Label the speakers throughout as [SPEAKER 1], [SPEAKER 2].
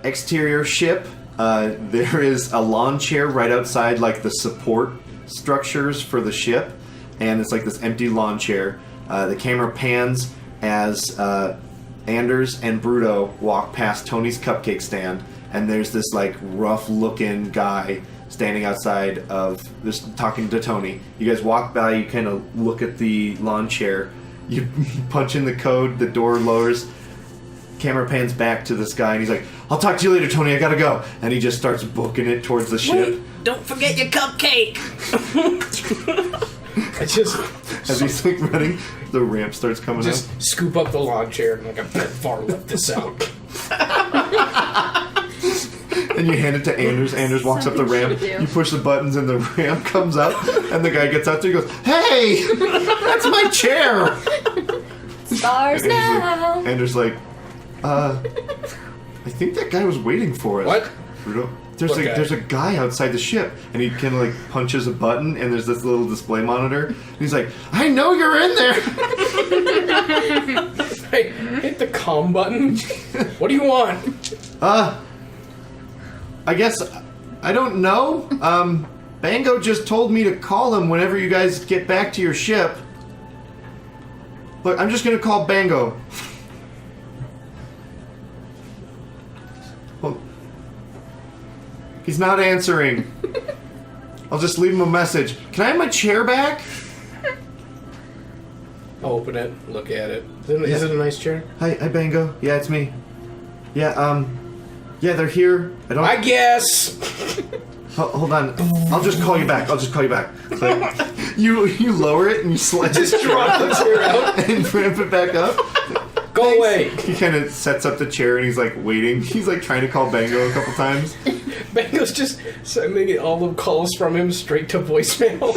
[SPEAKER 1] exterior ship. There is a lawn chair right outside, like the support structures for the ship, and it's like this empty lawn chair. The camera pans as Anders and Bruto walk past Tony's cupcake stand, and there's this like rough-looking guy standing outside of just talking to Tony. You guys walk by, you kind of look at the lawn chair, you punch in the code, the door lowers. Camera pans back to this guy, and he's like, "I'll talk to you later, Tony. I gotta go." And he just starts booking it towards the ship.
[SPEAKER 2] Wait, don't forget your cupcake.
[SPEAKER 3] As
[SPEAKER 1] he's like running, the ramp starts coming up.
[SPEAKER 3] Scoop up the lawn chair and like a pet far lift this out.
[SPEAKER 1] And you hand it to Anders. Anders walks up the ramp. You push the buttons, and the ramp comes up. And the guy gets out there. He goes, "Hey, that's my chair."
[SPEAKER 4] Stars now.
[SPEAKER 1] Anders like, I think that guy was waiting for us.
[SPEAKER 3] What?
[SPEAKER 1] Bruto. There's a guy outside the ship, and he kind of like punches a button, and there's this little display monitor. And he's like, "I know you're in there."
[SPEAKER 3] Hey, hit the comm button. What do you want?
[SPEAKER 1] I guess I don't know. Bango just told me to call him whenever you guys get back to your ship. Look, I'm just gonna call Bango. Well, he's not answering. I'll just leave him a message. Can I have my chair back?
[SPEAKER 3] I'll open it, look at it. Is it a nice chair?
[SPEAKER 1] Hi, Bango. Yeah, it's me. Yeah, yeah, they're here.
[SPEAKER 3] I guess.
[SPEAKER 1] Hold on. I'll just call you back. So, you lower it and you just drop the chair out and ramp it back up.
[SPEAKER 3] Go away.
[SPEAKER 1] He kind of sets up the chair and he's like waiting. He's like trying to call Bango a couple times.
[SPEAKER 3] Bango's just sending all the calls from him straight to voicemail.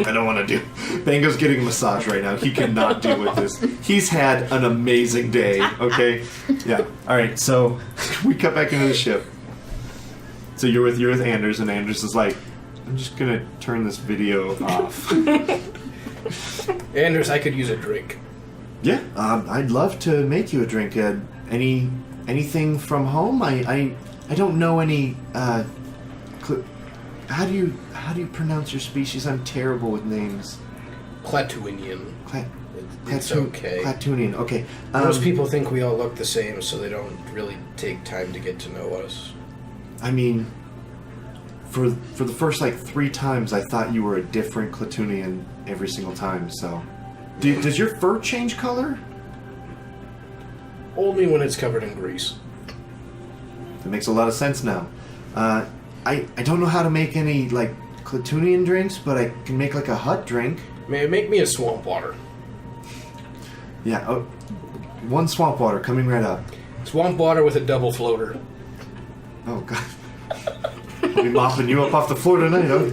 [SPEAKER 1] I don't want to do. Bango's getting a massage right now. He cannot deal with this. He's had an amazing day. Okay. Yeah. All right. So we cut back into the ship. So you're with Anders, and Anders is like, "I'm just gonna turn this video off."
[SPEAKER 3] Anders, I could use a drink.
[SPEAKER 1] Yeah, I'd love to make you a drink. Anything from home? I don't know any. How do you pronounce your species? I'm terrible with names.
[SPEAKER 3] Clatuinian. It's
[SPEAKER 1] Clatu-
[SPEAKER 3] okay.
[SPEAKER 1] Clatunian. Okay.
[SPEAKER 3] Most people think we all look the same, so they don't really take time to get to know us.
[SPEAKER 1] I mean, for the first like 3 times, I thought you were a different Clatunian every single time. So, does your fur change color?
[SPEAKER 3] Only when it's covered in grease.
[SPEAKER 1] That makes a lot of sense now. I don't know how to make any like Clatunian drinks, but I can make like a hut drink.
[SPEAKER 3] Make me a swamp water.
[SPEAKER 1] Yeah. Oh, 1 swamp water coming right up.
[SPEAKER 3] Swamp water with a double floater.
[SPEAKER 1] Oh god. I'll be mopping you up off the floor tonight, huh?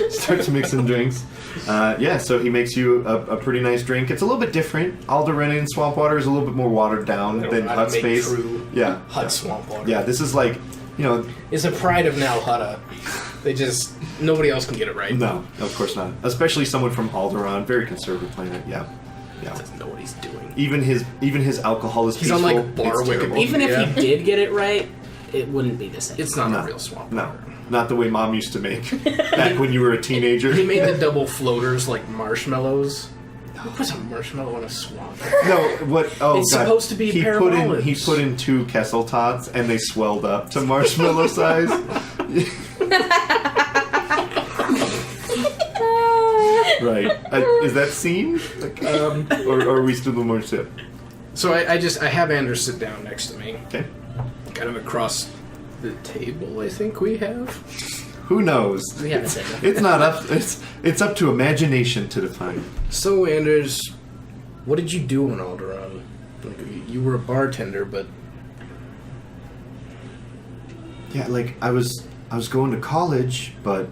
[SPEAKER 1] Start to make some drinks. Yeah, so he makes you a pretty nice drink. It's a little bit different. Alderaanian swamp water is a little bit more watered down than Hut Space. Yeah.
[SPEAKER 3] Hut swamp water.
[SPEAKER 1] Yeah, this is like,
[SPEAKER 3] It's a pride of Now Hutta. Nobody else can get it right.
[SPEAKER 1] No, of course not. Especially someone from Alderaan, very conservative planet. Yeah.
[SPEAKER 3] He doesn't know what he's doing.
[SPEAKER 1] Even his alcohol is peaceful.
[SPEAKER 3] He's on like bar Wikipedia.
[SPEAKER 2] Even if he did get it right, it wouldn't be the same.
[SPEAKER 3] It's not a real swamp water.
[SPEAKER 1] No, not the way Mom used to make back when you were a teenager.
[SPEAKER 3] He made the double floaters like marshmallows. Who puts a marshmallow in a swamp?
[SPEAKER 1] No, what? Oh,
[SPEAKER 3] it's
[SPEAKER 1] God.
[SPEAKER 3] supposed to be
[SPEAKER 1] He put in 2 Kessel Tots, and they swelled up to marshmallow size. Right. Is that scene? Like, or are we still in more sip?
[SPEAKER 3] So I have Anders sit down next to me.
[SPEAKER 1] Okay.
[SPEAKER 3] Kind of across the table, I think we have.
[SPEAKER 1] Who knows?
[SPEAKER 2] We haven't said that.
[SPEAKER 1] It's not up. It's up to imagination to define.
[SPEAKER 3] So Anders, what did you do on Alderaan? Like, you were a bartender, but
[SPEAKER 1] Yeah, like I was going to college, but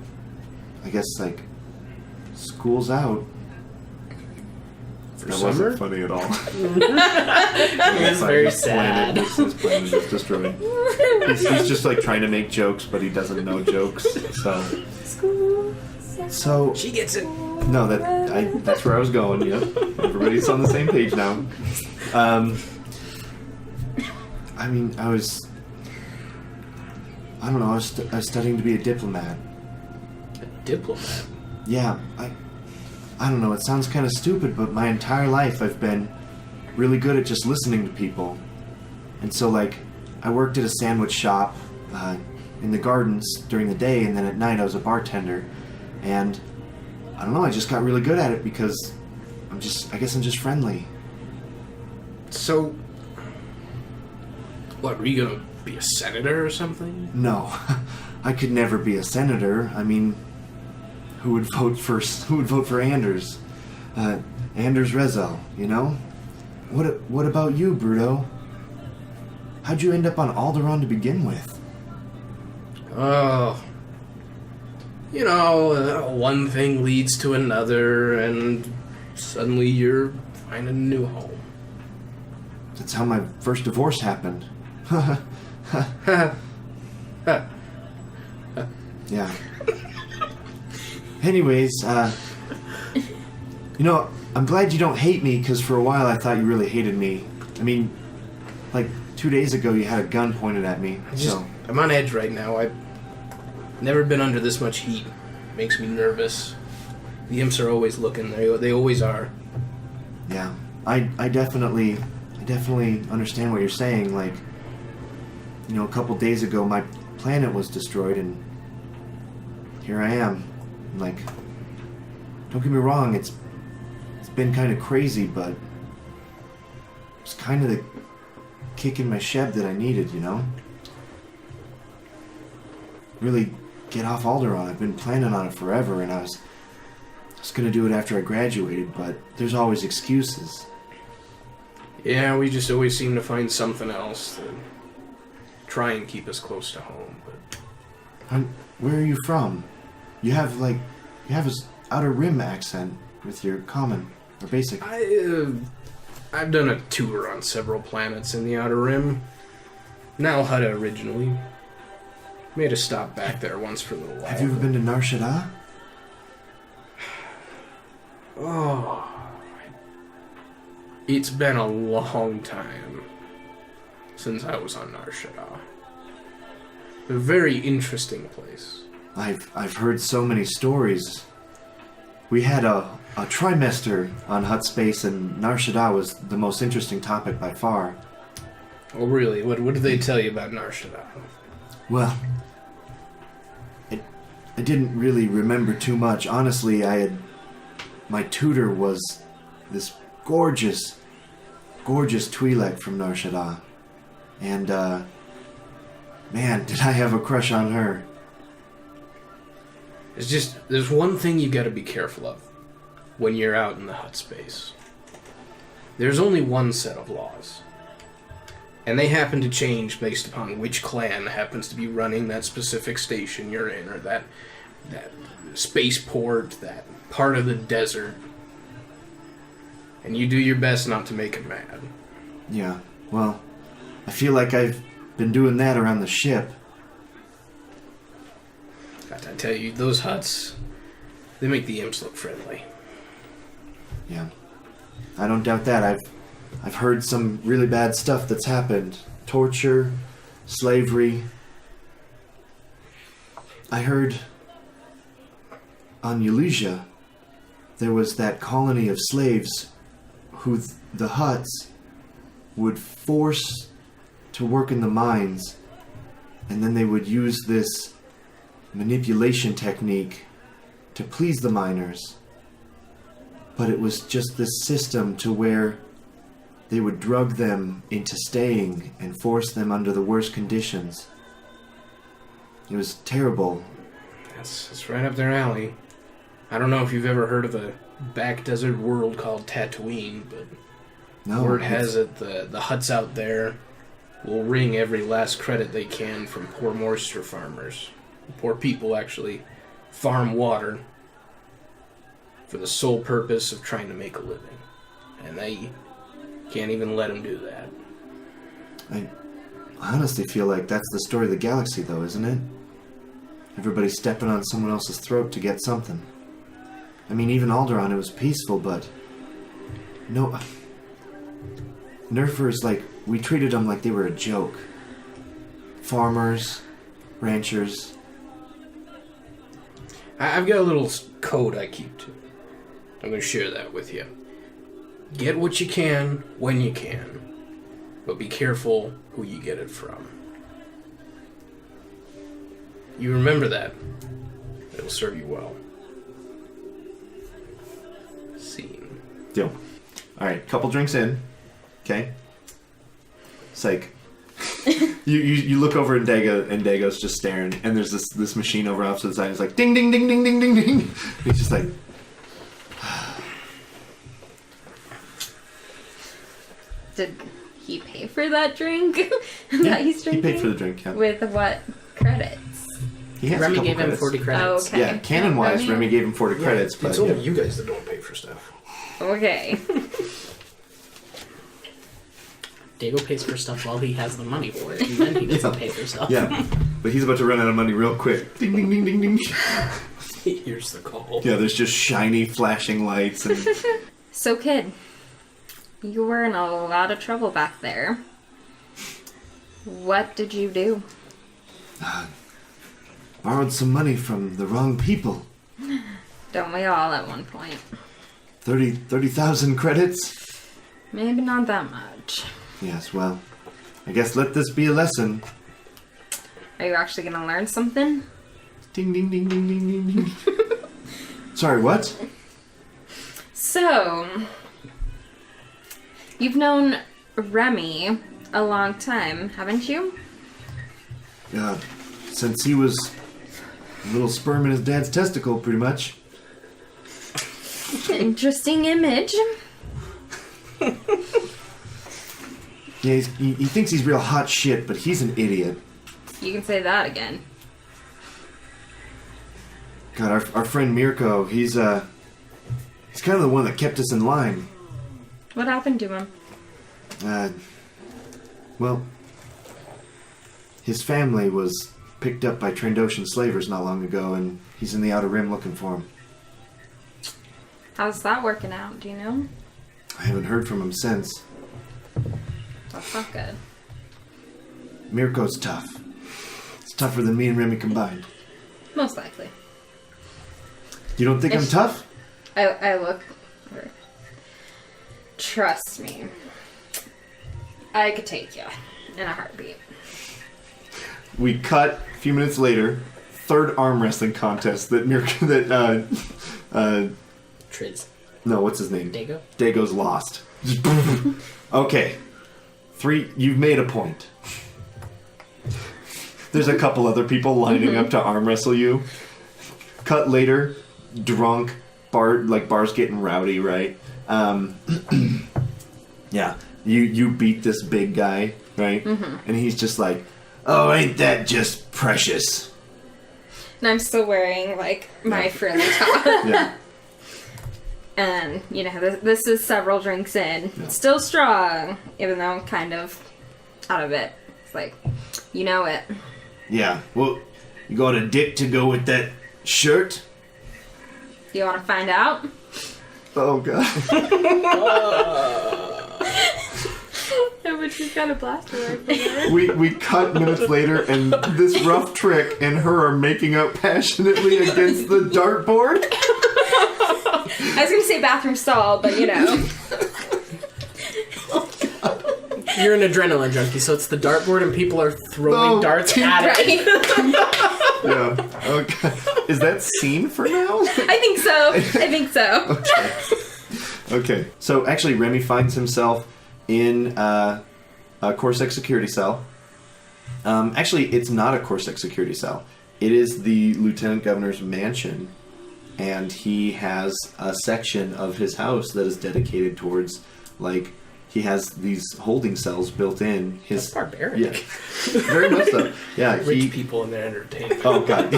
[SPEAKER 1] I guess like school's out.
[SPEAKER 3] for
[SPEAKER 1] That
[SPEAKER 3] summer?
[SPEAKER 1] wasn't funny at all.
[SPEAKER 2] It's very sad.
[SPEAKER 1] This planet is destroyed. He's just like trying to make jokes, but he doesn't know jokes. So
[SPEAKER 3] She gets it.
[SPEAKER 1] no, that's where I was going. Yeah, everybody's on the same page now. I mean, I was I don't know. I was studying to be a diplomat.
[SPEAKER 3] A diplomat?
[SPEAKER 1] Yeah, I don't know. It sounds kind of stupid, but my entire life I've been really good at just listening to people. And so, like, I worked at a sandwich shop in the gardens during the day, and then at night I was a bartender. And I don't know. I just got really good at it because I guess I'm just friendly.
[SPEAKER 3] So, what, were you gonna be a senator or something?
[SPEAKER 1] No, I could never be a senator. I mean, who would vote for Anders? Anders Rezel, you know? What about you, Bruto? How'd you end up on Alderaan to begin with?
[SPEAKER 3] Oh, you know, one thing leads to another, and suddenly you're finding a new home.
[SPEAKER 1] That's how my first divorce happened. Yeah. Anyways, you know, I'm glad you don't hate me, because for a while I thought you really hated me. I mean, like 2 days ago you had a gun pointed at me,
[SPEAKER 3] I'm on edge right now. I've never been under this much heat. Makes me nervous. The imps are always looking. They always are.
[SPEAKER 1] Yeah, I definitely understand what you're saying. Like, you know, a couple days ago my planet was destroyed, and here I am. Like, don't get me wrong, it's been kind of crazy, but it's kind of the kick in my sheb that I needed, you know? Really get off Alderaan. I've been planning on it forever, and I was going to do it after I graduated, but there's always excuses.
[SPEAKER 3] Yeah, we just always seem to find something else to try and keep us close to home. But
[SPEAKER 1] Where are you from? You have this Outer Rim accent with your common or basic.
[SPEAKER 3] I've done a tour on several planets in the Outer Rim. Nal Hutta originally. Made a stop back there once for a little while.
[SPEAKER 1] Have you ever been to Nar Shaddaa?
[SPEAKER 3] Oh, it's been a long time since I was on Nar Shaddaa. A very interesting place.
[SPEAKER 1] I've heard so many stories. We had a trimester on Hut Space, and Nar Shaddaa was the most interesting topic by far.
[SPEAKER 3] Oh, really? What did they tell you about Nar Shaddaa?
[SPEAKER 1] Well, I didn't really remember too much. Honestly, my tutor was this gorgeous Twi'lek from Nar Shaddaa. And, man, did I have a crush on her.
[SPEAKER 3] It's just, there's one thing you gotta be careful of when you're out in the Hut Space. There's only one set of laws. And they happen to change based upon which clan happens to be running that specific station you're in, or that spaceport, that part of the desert. And you do your best not to make them mad.
[SPEAKER 1] Yeah, well, I feel like I've been doing that around the ship.
[SPEAKER 3] I tell you, those huts, they make the imps look friendly.
[SPEAKER 1] Yeah, I don't doubt that. I've heard some really bad stuff that's happened. Torture, slavery. I heard on Eulalia there was that colony of slaves who the Huts would force to work in the mines, and then they would use this manipulation technique to please the miners. But it was just this system to where they would drug them into staying and force them under the worst conditions. It was terrible.
[SPEAKER 3] That's right up their alley. I don't know if you've ever heard of a back desert world called Tatooine, but
[SPEAKER 1] No,
[SPEAKER 3] word has it the huts out there will wring every last credit they can from poor moisture farmers. Poor people actually farm water for the sole purpose of trying to make a living. And they can't even let them do that.
[SPEAKER 1] I honestly feel like that's the story of the galaxy, though, isn't it? Everybody stepping on someone else's throat to get something. I mean, even Alderaan, it was peaceful, but no, Nerfers, like, we treated them like they were a joke. Farmers, ranchers.
[SPEAKER 3] I've got a little code I keep to. I'm going to share that with you. Get what you can when you can, but be careful who you get it from. You remember that. It'll serve you well. Scene.
[SPEAKER 1] Deal. All right, couple drinks in. Okay. Psych. you look over at Dago, and Dago's just staring, and there's this machine over off to the side. It's like ding ding ding ding ding ding ding. He's just like.
[SPEAKER 4] Did he pay for that drink that he's drinking?
[SPEAKER 1] He paid for the drink. Yeah.
[SPEAKER 4] With what credits?
[SPEAKER 1] He has
[SPEAKER 2] Remy
[SPEAKER 1] a couple
[SPEAKER 2] gave him
[SPEAKER 1] credits.
[SPEAKER 2] 40 credits.
[SPEAKER 4] Oh, okay.
[SPEAKER 1] Yeah, canon-wise, Remy gave him 40 credits, but
[SPEAKER 3] It's only you guys that don't pay for stuff.
[SPEAKER 4] Okay.
[SPEAKER 2] Dago pays for stuff while he has the money for it, and then he doesn't pay for stuff.
[SPEAKER 1] yeah, but he's about to run out of money real quick. Ding ding ding ding ding.
[SPEAKER 3] Here's the call.
[SPEAKER 1] Yeah, there's just shiny flashing lights and
[SPEAKER 4] So, kid, you were in a lot of trouble back there. What did you do?
[SPEAKER 1] borrowed some money from the wrong people.
[SPEAKER 4] Don't we all at one point?
[SPEAKER 1] 30,000 credits?
[SPEAKER 4] Maybe not that much.
[SPEAKER 1] Yes, well, I guess let this be a lesson.
[SPEAKER 4] Are you actually gonna learn something?
[SPEAKER 1] Ding ding ding ding ding ding ding. Sorry, what?
[SPEAKER 4] So, you've known Remy a long time, haven't you?
[SPEAKER 1] Since he was a little sperm in his dad's testicle, pretty much.
[SPEAKER 4] Interesting image.
[SPEAKER 1] Yeah, he thinks he's real hot shit, but he's an idiot.
[SPEAKER 4] You can say that again.
[SPEAKER 1] God, our friend Mirko, he's kind of the one that kept us in line.
[SPEAKER 4] What happened to him?
[SPEAKER 1] Well, his family was picked up by Trandoshan slavers not long ago, and he's in the Outer Rim looking for him.
[SPEAKER 4] How's that working out? Do you know?
[SPEAKER 1] I haven't heard from him since.
[SPEAKER 4] That's not good.
[SPEAKER 1] Mirko's tough. It's tougher than me and Remy combined.
[SPEAKER 4] Most likely.
[SPEAKER 1] You don't think I'm tough?
[SPEAKER 4] I look. Trust me. I could take you in a heartbeat.
[SPEAKER 1] We cut a few minutes later. Third arm wrestling contest that Mirko
[SPEAKER 2] Triz.
[SPEAKER 1] no, what's his name?
[SPEAKER 2] Dago?
[SPEAKER 1] Dago's lost. Okay. 3, you've made a point. There's a couple other people lining up to arm wrestle you. Cut later, drunk, bar's getting rowdy, right? Yeah, you beat this big guy, right? And he's just like, oh, ain't that just precious?
[SPEAKER 4] And I'm still wearing, like, my frilly top.
[SPEAKER 1] Yeah.
[SPEAKER 4] And, you know, this is several drinks in.
[SPEAKER 1] Yeah.
[SPEAKER 4] Still strong, even though I'm kind of out of it. It's like, you know it.
[SPEAKER 1] Yeah, well, you got a dick to go with that shirt?
[SPEAKER 4] You want to find out?
[SPEAKER 1] Oh, God.
[SPEAKER 4] No, but she's got a blaster rifle.
[SPEAKER 1] We cut minutes later, and this rough trick and her are making out passionately against the dartboard.
[SPEAKER 4] I was gonna say bathroom stall, but you know.
[SPEAKER 2] You're an adrenaline junkie, so it's the dartboard and people are throwing darts at it.
[SPEAKER 4] Right?
[SPEAKER 1] Yeah. Okay. Is that scene for now?
[SPEAKER 4] I think so.
[SPEAKER 1] Okay. So actually, Remy finds himself in a Corsair security cell. Actually, it's not a Corsair security cell. It is the Lieutenant Governor's mansion, and he has a section of his house that is dedicated towards, like, he has these holding cells built in.
[SPEAKER 2] That's barbaric.
[SPEAKER 1] Yeah, very much so. Yeah,
[SPEAKER 3] Rich people in their entertainment.
[SPEAKER 1] Oh God,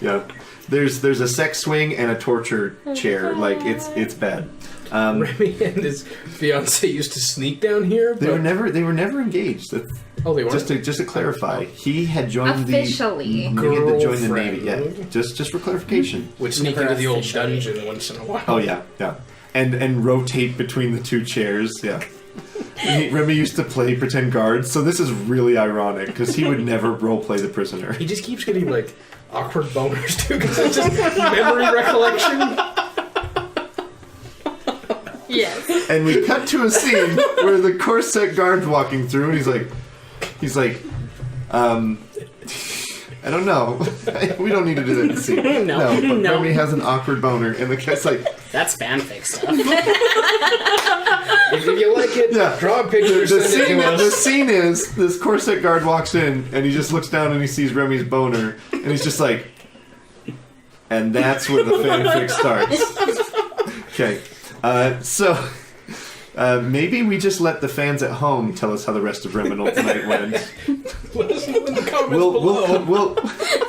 [SPEAKER 1] yeah. There's a sex swing and a torture chair. Like it's bad.
[SPEAKER 3] Remy and his fiance used to sneak down here.
[SPEAKER 1] They were never engaged.
[SPEAKER 3] Oh, they weren't.
[SPEAKER 1] Just to clarify, he had joined
[SPEAKER 4] Officially.
[SPEAKER 1] he had joined the
[SPEAKER 3] Girlfriend.
[SPEAKER 1] Navy. Yeah, just for clarification.
[SPEAKER 3] Would sneak
[SPEAKER 2] Never
[SPEAKER 3] into the old
[SPEAKER 2] officially.
[SPEAKER 3] dungeon once in a while.
[SPEAKER 1] Oh yeah, and rotate between the two chairs. Yeah. Remy used to play pretend guards, so this is really ironic because he would never roleplay the prisoner.
[SPEAKER 3] He just keeps getting like awkward boners too because it's just memory recollection.
[SPEAKER 4] Yes.
[SPEAKER 1] And we cut to a scene where the corset guard's walking through, and he's like, I don't know. We don't need to do that scene.
[SPEAKER 2] No.
[SPEAKER 1] But
[SPEAKER 2] No.
[SPEAKER 1] Remy has an awkward boner, and the guy's like,
[SPEAKER 2] That's fanfic stuff.
[SPEAKER 3] If you like it, draw a picture.
[SPEAKER 1] the
[SPEAKER 3] Send it
[SPEAKER 1] scene,
[SPEAKER 3] to us.
[SPEAKER 1] the scene is this corset guard walks in, and he just looks down and he sees Remy's boner, and he's just like, and that's where the fanfic starts. Okay, so maybe we just let the fans at home tell us how the rest of Reminal tonight went.
[SPEAKER 3] Let us know in the comments below.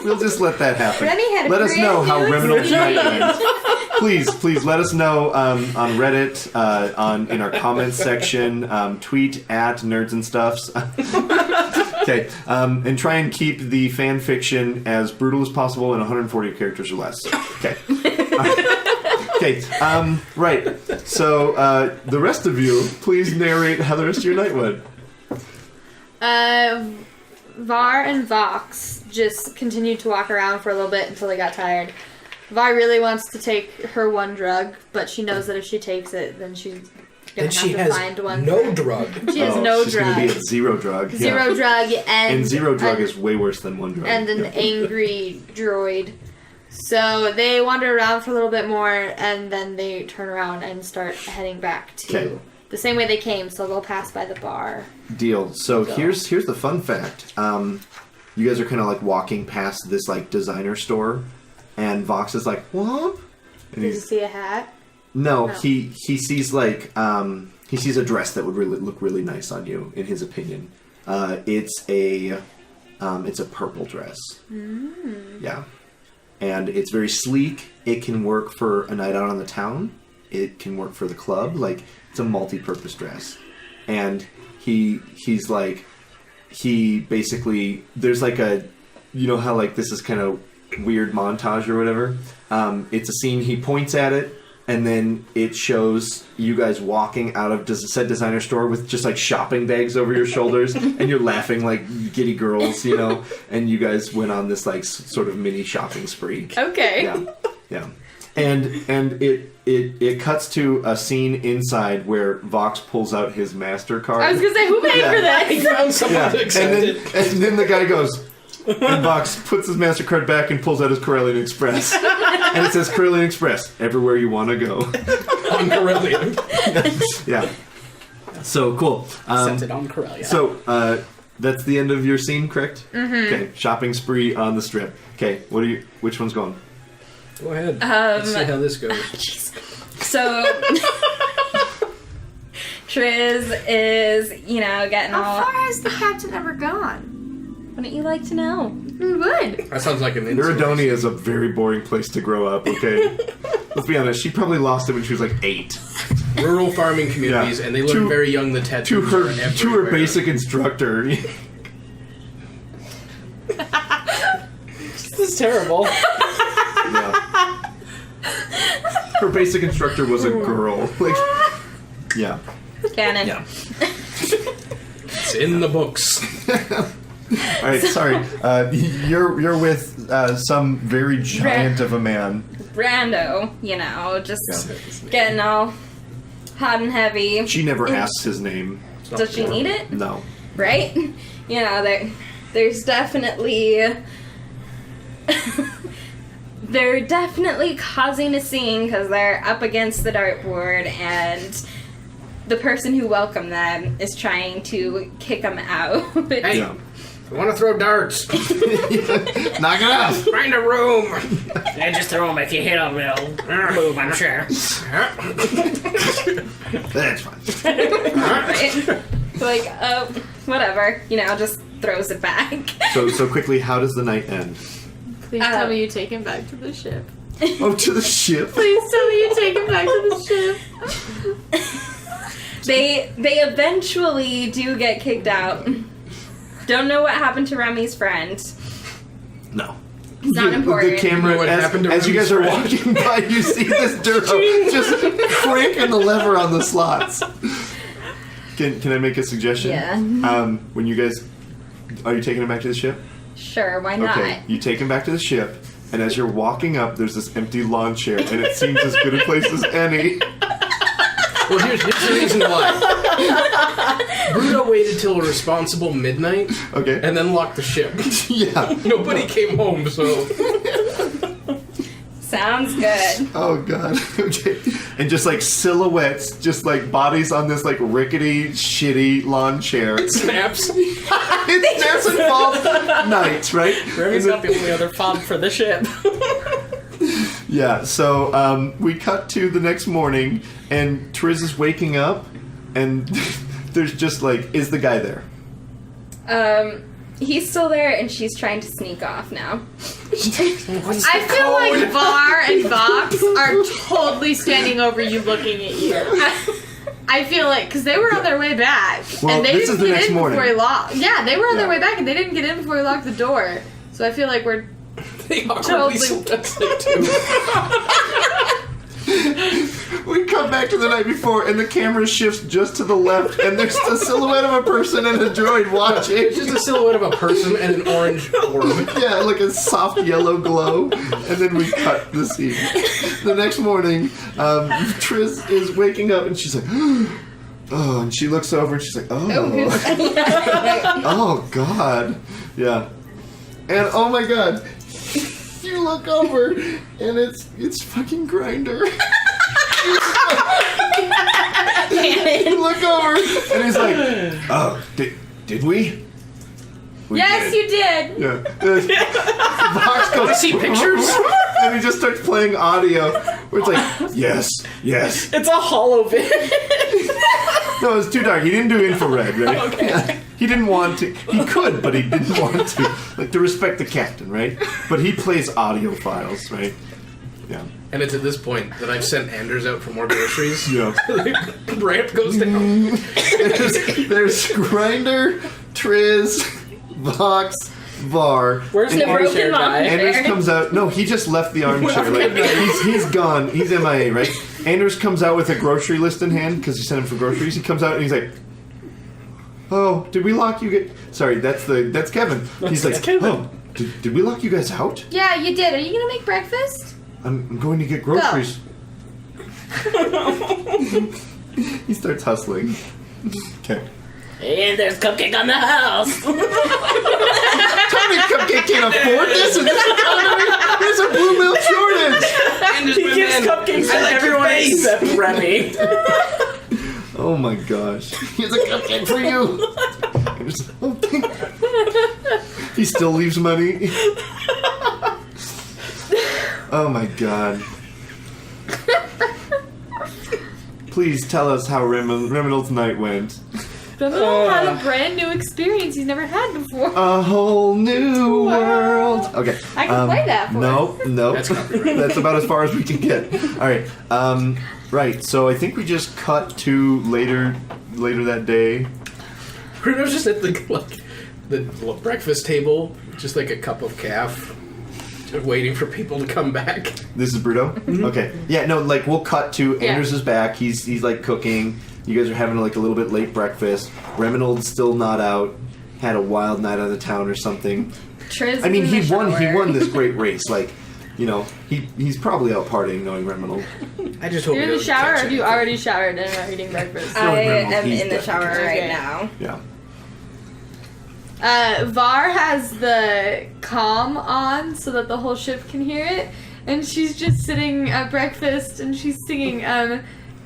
[SPEAKER 1] We'll just let that happen.
[SPEAKER 4] Remy had a
[SPEAKER 1] let us know
[SPEAKER 4] brand
[SPEAKER 1] how
[SPEAKER 4] new
[SPEAKER 1] Reminal tonight went. Please let us know on Reddit, in our comments section, tweet at Nerds and Stuffs. Okay, and try and keep the fan fiction as brutal as possible in 140 characters or less. Okay. Okay, right. So, the rest of you, please narrate how the rest of your night went.
[SPEAKER 5] Var and Vox just continued to walk around for a little bit until they got tired. Var really wants to take her one drug, but she knows that if she takes it, then she's gonna
[SPEAKER 3] And she
[SPEAKER 5] have to
[SPEAKER 3] has
[SPEAKER 5] find one.
[SPEAKER 3] no drug.
[SPEAKER 5] She has no
[SPEAKER 1] she's
[SPEAKER 5] drug.
[SPEAKER 1] going to be at zero drug.
[SPEAKER 5] Zero
[SPEAKER 1] yeah.
[SPEAKER 5] drug
[SPEAKER 1] And zero drug is way worse than one drug.
[SPEAKER 5] and an
[SPEAKER 1] Yeah.
[SPEAKER 5] angry droid. So they wander around for a little bit more, and then they turn around and start heading back to
[SPEAKER 1] Okay.
[SPEAKER 5] the same way they came. So they'll pass by the bar.
[SPEAKER 1] Deal. So here's the fun fact. You guys are kind of like walking past this like designer store, and Vox is like, "What?" And
[SPEAKER 5] Did you see a hat?
[SPEAKER 1] no,
[SPEAKER 5] No.
[SPEAKER 1] he sees like he sees a dress that would really look really nice on you, in his opinion. It's a purple dress. Yeah, and it's very sleek. It can work for a night out on the town. It can work for the club. Like, it's a multi-purpose dress, and he's like, he basically, there's like a, you know how like this is kind of weird montage or whatever. It's a scene, he points at it, and then it shows you guys walking out of said designer store with just like shopping bags over your shoulders, and you're laughing like giddy girls, you know, and you guys went on this like sort of mini shopping spree.
[SPEAKER 5] Okay.
[SPEAKER 1] Yeah. And it cuts to a scene inside where Vox pulls out his MasterCard.
[SPEAKER 5] I was gonna say, who paid
[SPEAKER 1] Yeah.
[SPEAKER 5] for
[SPEAKER 3] I
[SPEAKER 5] this?
[SPEAKER 3] found someone to accept it.
[SPEAKER 1] and then the guy goes, and Vox puts his MasterCard back and pulls out his Corellian Express. And it says Corellian Express, everywhere you want to go.
[SPEAKER 3] On Corellian.
[SPEAKER 1] Yeah. So, cool.
[SPEAKER 2] Sent it on Corellia.
[SPEAKER 1] So, that's the end of your scene, correct? Mm-hmm. Okay, shopping spree on the strip. Okay, which one's going?
[SPEAKER 3] Go ahead. Let's see how this goes.
[SPEAKER 4] So Triz is, getting
[SPEAKER 5] How
[SPEAKER 4] all.
[SPEAKER 5] far has the captain ever gone?
[SPEAKER 4] Wouldn't you like to know?
[SPEAKER 5] We would.
[SPEAKER 3] That sounds like an insult.
[SPEAKER 1] Iridonia is a very boring place to grow up, okay? Let's be honest, she probably lost it when she was like 8.
[SPEAKER 3] Rural farming communities,
[SPEAKER 1] Yeah.
[SPEAKER 3] and they look
[SPEAKER 1] To-
[SPEAKER 3] very young. The tattoos
[SPEAKER 1] To
[SPEAKER 3] are
[SPEAKER 1] her
[SPEAKER 3] everywhere.
[SPEAKER 1] basic instructor.
[SPEAKER 2] This is terrible.
[SPEAKER 1] Yeah. Her basic instructor was a girl. Like, yeah.
[SPEAKER 4] Canon.
[SPEAKER 1] Yeah.
[SPEAKER 3] It's in the books.
[SPEAKER 1] All right, sorry. You're with some very giant of a man.
[SPEAKER 4] Brando, just getting all hot and heavy.
[SPEAKER 1] She never asks his name.
[SPEAKER 4] Does she need it?
[SPEAKER 1] No.
[SPEAKER 4] Right? There's definitely they're definitely causing a scene because they're up against the dartboard and the person who welcomed them is trying to kick them out.
[SPEAKER 3] Hey,
[SPEAKER 1] Yeah.
[SPEAKER 3] I want to throw darts.
[SPEAKER 1] Knock it off.
[SPEAKER 3] Find a room.
[SPEAKER 2] Yeah, just throw them if you hit them, they'll move, I'm sure.
[SPEAKER 1] That's fine.
[SPEAKER 4] Right? Like, whatever, just throws it back.
[SPEAKER 1] So quickly, how does the night end?
[SPEAKER 5] Please tell me you take him back to the ship.
[SPEAKER 1] Oh, to the ship.
[SPEAKER 5] Please tell me you take him back to the ship.
[SPEAKER 4] They eventually do get kicked out. Don't know what happened to Remy's friend.
[SPEAKER 1] No.
[SPEAKER 4] It's not important.
[SPEAKER 1] The camera,
[SPEAKER 3] What happened to
[SPEAKER 1] as you guys are
[SPEAKER 3] Remy's
[SPEAKER 1] walking by, you see this Duro just cranking the lever on the slots. Can I make a suggestion?
[SPEAKER 4] Yeah.
[SPEAKER 1] When you guys, are you taking him back to the ship?
[SPEAKER 4] Sure, why not?
[SPEAKER 1] Okay, you take him back to the ship, and as you're walking up, there's this empty lawn chair, and it seems as good a place as any.
[SPEAKER 3] Well, here's the reason why. Bruto waited till a responsible midnight,
[SPEAKER 1] Okay.
[SPEAKER 3] and then locked the ship.
[SPEAKER 1] Yeah.
[SPEAKER 3] Nobody came home, so
[SPEAKER 4] Sounds good.
[SPEAKER 1] Oh god. Okay. And just like silhouettes, just like bodies on this like rickety, shitty lawn chair.
[SPEAKER 3] snaps.
[SPEAKER 1] It's snaps and falls nights, right?
[SPEAKER 2] Remy's
[SPEAKER 1] And
[SPEAKER 2] not the only other fob for the ship.
[SPEAKER 1] Yeah, so we cut to the next morning, and Triz is waking up, and there's just like, is the guy there?
[SPEAKER 4] He's still there, and she's trying to sneak off now.
[SPEAKER 5] I feel like Var and Vox are totally standing over you, looking at you. I feel like because they were on their way back,
[SPEAKER 1] Well,
[SPEAKER 5] and they
[SPEAKER 1] this
[SPEAKER 5] didn't
[SPEAKER 1] is the
[SPEAKER 5] get
[SPEAKER 1] next
[SPEAKER 5] in
[SPEAKER 1] morning.
[SPEAKER 5] before he locked. Yeah, they were on their
[SPEAKER 1] Yeah.
[SPEAKER 5] way back, and they didn't get in before he locked the door. So I feel like we're
[SPEAKER 3] They awkwardly
[SPEAKER 5] Totally.
[SPEAKER 3] slept like two.
[SPEAKER 1] We come back to the night before, and the camera shifts just to the left, and there's a silhouette of a person and a droid watching.
[SPEAKER 3] It's just a silhouette of a person and an orange orb.
[SPEAKER 1] Yeah, like a soft yellow glow, and then we cut the scene. The next morning, Triz is waking up, and she's like, oh, and she looks over, and she's like, oh, oh God, yeah, and oh my God, you look over, and it's fucking Grinder. You look over, and he's like, oh, did we? We
[SPEAKER 5] yes,
[SPEAKER 1] did.
[SPEAKER 5] you did.
[SPEAKER 1] Yeah. Vox goes,
[SPEAKER 3] I see pictures.
[SPEAKER 1] and he just starts playing audio where it's like, yes.
[SPEAKER 2] It's a hollow vid.
[SPEAKER 1] No, it's too dark. He didn't do infrared, right?
[SPEAKER 2] Okay.
[SPEAKER 1] Yeah. He didn't want to. He could, but he didn't want to. Like, to respect the captain, right? But he plays audio files, right? Yeah.
[SPEAKER 3] And it's at this point that I've sent Anders out for more groceries.
[SPEAKER 1] Yeah.
[SPEAKER 3] The ramp goes down.
[SPEAKER 1] There's Grinder, Triz, Vox, Var.
[SPEAKER 2] Where's
[SPEAKER 1] and
[SPEAKER 2] the
[SPEAKER 1] Anders-
[SPEAKER 2] broken mom?
[SPEAKER 1] Anders comes out. No, he just left the armchair. Like, he's gone. He's MIA, right? Anders comes out with a grocery list in hand because you sent him for groceries. He comes out and he's like, "Oh, did we lock you? Sorry, that's Kevin." He's like,
[SPEAKER 2] Kevin.
[SPEAKER 1] "Oh, did we lock you guys out?
[SPEAKER 5] Yeah, you did. Are you gonna make breakfast?
[SPEAKER 1] I'm going to get groceries." He starts hustling. Okay.
[SPEAKER 2] And there's cupcake on the house.
[SPEAKER 1] Tony Cupcake can't afford this in this economy. There's a blue milk shortage.
[SPEAKER 3] Anders,
[SPEAKER 2] He
[SPEAKER 3] my
[SPEAKER 2] gives
[SPEAKER 3] man,
[SPEAKER 2] cupcakes
[SPEAKER 3] I
[SPEAKER 2] to
[SPEAKER 3] like your
[SPEAKER 2] everyone
[SPEAKER 3] face.
[SPEAKER 2] except Remy.
[SPEAKER 1] Oh my gosh. Here's a cupcake for you. He still leaves money. Oh my god. Please tell us how Reminald's night went.
[SPEAKER 5] Remel had a brand new experience he's never had before.
[SPEAKER 1] A whole new world. Okay.
[SPEAKER 5] I can play that for
[SPEAKER 1] Nope.
[SPEAKER 3] That's copyright.
[SPEAKER 1] That's about as far as we can get. All right. Right. So I think we just cut to later that day.
[SPEAKER 3] Bruno's just at the breakfast table, just like a cup of calf, just waiting for people to come back.
[SPEAKER 1] This is Bruto? Okay. Yeah, no, like, we'll cut to
[SPEAKER 5] Yeah.
[SPEAKER 1] Anders is back. He's like, cooking. You guys are having, like, a little bit late breakfast. Reminald's still not out. Had a wild night on the town or something.
[SPEAKER 4] Triz
[SPEAKER 1] I mean,
[SPEAKER 4] is in
[SPEAKER 1] he
[SPEAKER 4] the
[SPEAKER 1] won
[SPEAKER 4] shower.
[SPEAKER 1] this great race. Like, you know, he's probably out partying knowing Reminold.
[SPEAKER 3] I just hope
[SPEAKER 5] You're
[SPEAKER 3] he
[SPEAKER 5] in the
[SPEAKER 3] doesn't
[SPEAKER 5] shower, or
[SPEAKER 3] catch
[SPEAKER 5] have you
[SPEAKER 3] anything.
[SPEAKER 5] already showered and are eating breakfast?
[SPEAKER 1] No,
[SPEAKER 4] I
[SPEAKER 1] Reminald,
[SPEAKER 4] am
[SPEAKER 1] he's
[SPEAKER 4] in the shower
[SPEAKER 1] definitely-
[SPEAKER 4] right
[SPEAKER 5] Okay.
[SPEAKER 4] now.
[SPEAKER 1] Yeah.
[SPEAKER 5] Var has the comm on so that the whole ship can hear it, and she's just sitting at breakfast and she's singing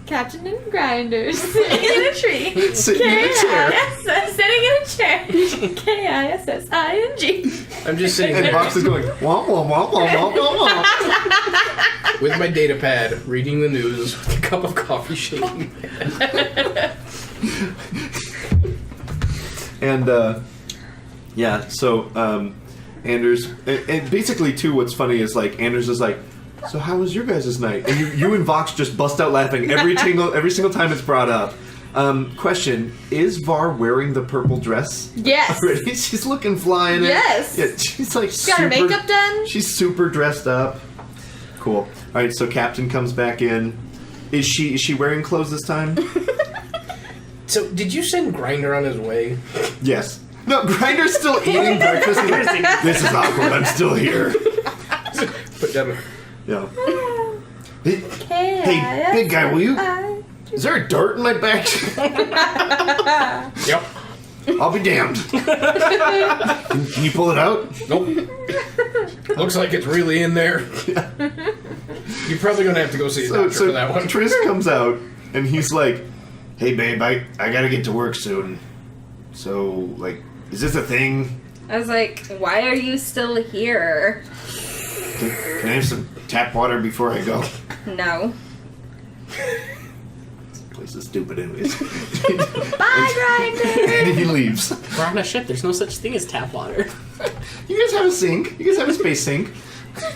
[SPEAKER 5] Captain and Grinder sitting in a tree.
[SPEAKER 1] Sitting in a chair.
[SPEAKER 5] K-I-S-S, sitting in a chair. K-I-S-S-I-N-G.
[SPEAKER 3] I'm just sitting
[SPEAKER 1] And
[SPEAKER 3] there
[SPEAKER 1] Box is going, womp, womp, womp, womp, womp, womp, womp.
[SPEAKER 3] with my data pad, reading the news with a cup of coffee, shaking.
[SPEAKER 1] And, yeah, so, Anders, and basically, too, what's funny is, like, Anders is like, so how was your guys' night? And you and Vox just bust out laughing every single time it's brought up. Question, is Var wearing the purple dress?
[SPEAKER 5] Yes.
[SPEAKER 1] Already? She's looking fly in it.
[SPEAKER 5] Yes.
[SPEAKER 1] Yeah, she's like
[SPEAKER 5] She's got her makeup done.
[SPEAKER 1] She's super dressed up. Cool. Alright, so Captain comes back in. Is she wearing clothes this time?
[SPEAKER 3] So, did you send Grinder on his way?
[SPEAKER 1] Yes. No, Grinder's still eating breakfast. He's like, this is awkward. I'm still here.
[SPEAKER 3] Put down.
[SPEAKER 1] Yeah. Hey, big guy, will you? Is there a dart in my back?
[SPEAKER 3] Yep.
[SPEAKER 1] I'll be damned. Can you pull it out?
[SPEAKER 3] Nope. Looks like it's really in there.
[SPEAKER 1] Yeah.
[SPEAKER 3] You're probably gonna have to go see a doctor for that one.
[SPEAKER 1] Triz comes out and he's like, "Hey, babe, I gotta get to work soon. So, like, is this a thing?
[SPEAKER 4] I was like, why are you still here?
[SPEAKER 1] Can I have some tap water before I go?"
[SPEAKER 4] No.
[SPEAKER 1] This place is stupid anyways.
[SPEAKER 5] Bye, Grinder!
[SPEAKER 1] And he leaves.
[SPEAKER 2] We're on a ship. There's no such thing as tap water.
[SPEAKER 1] You guys have a sink. You guys have a space sink.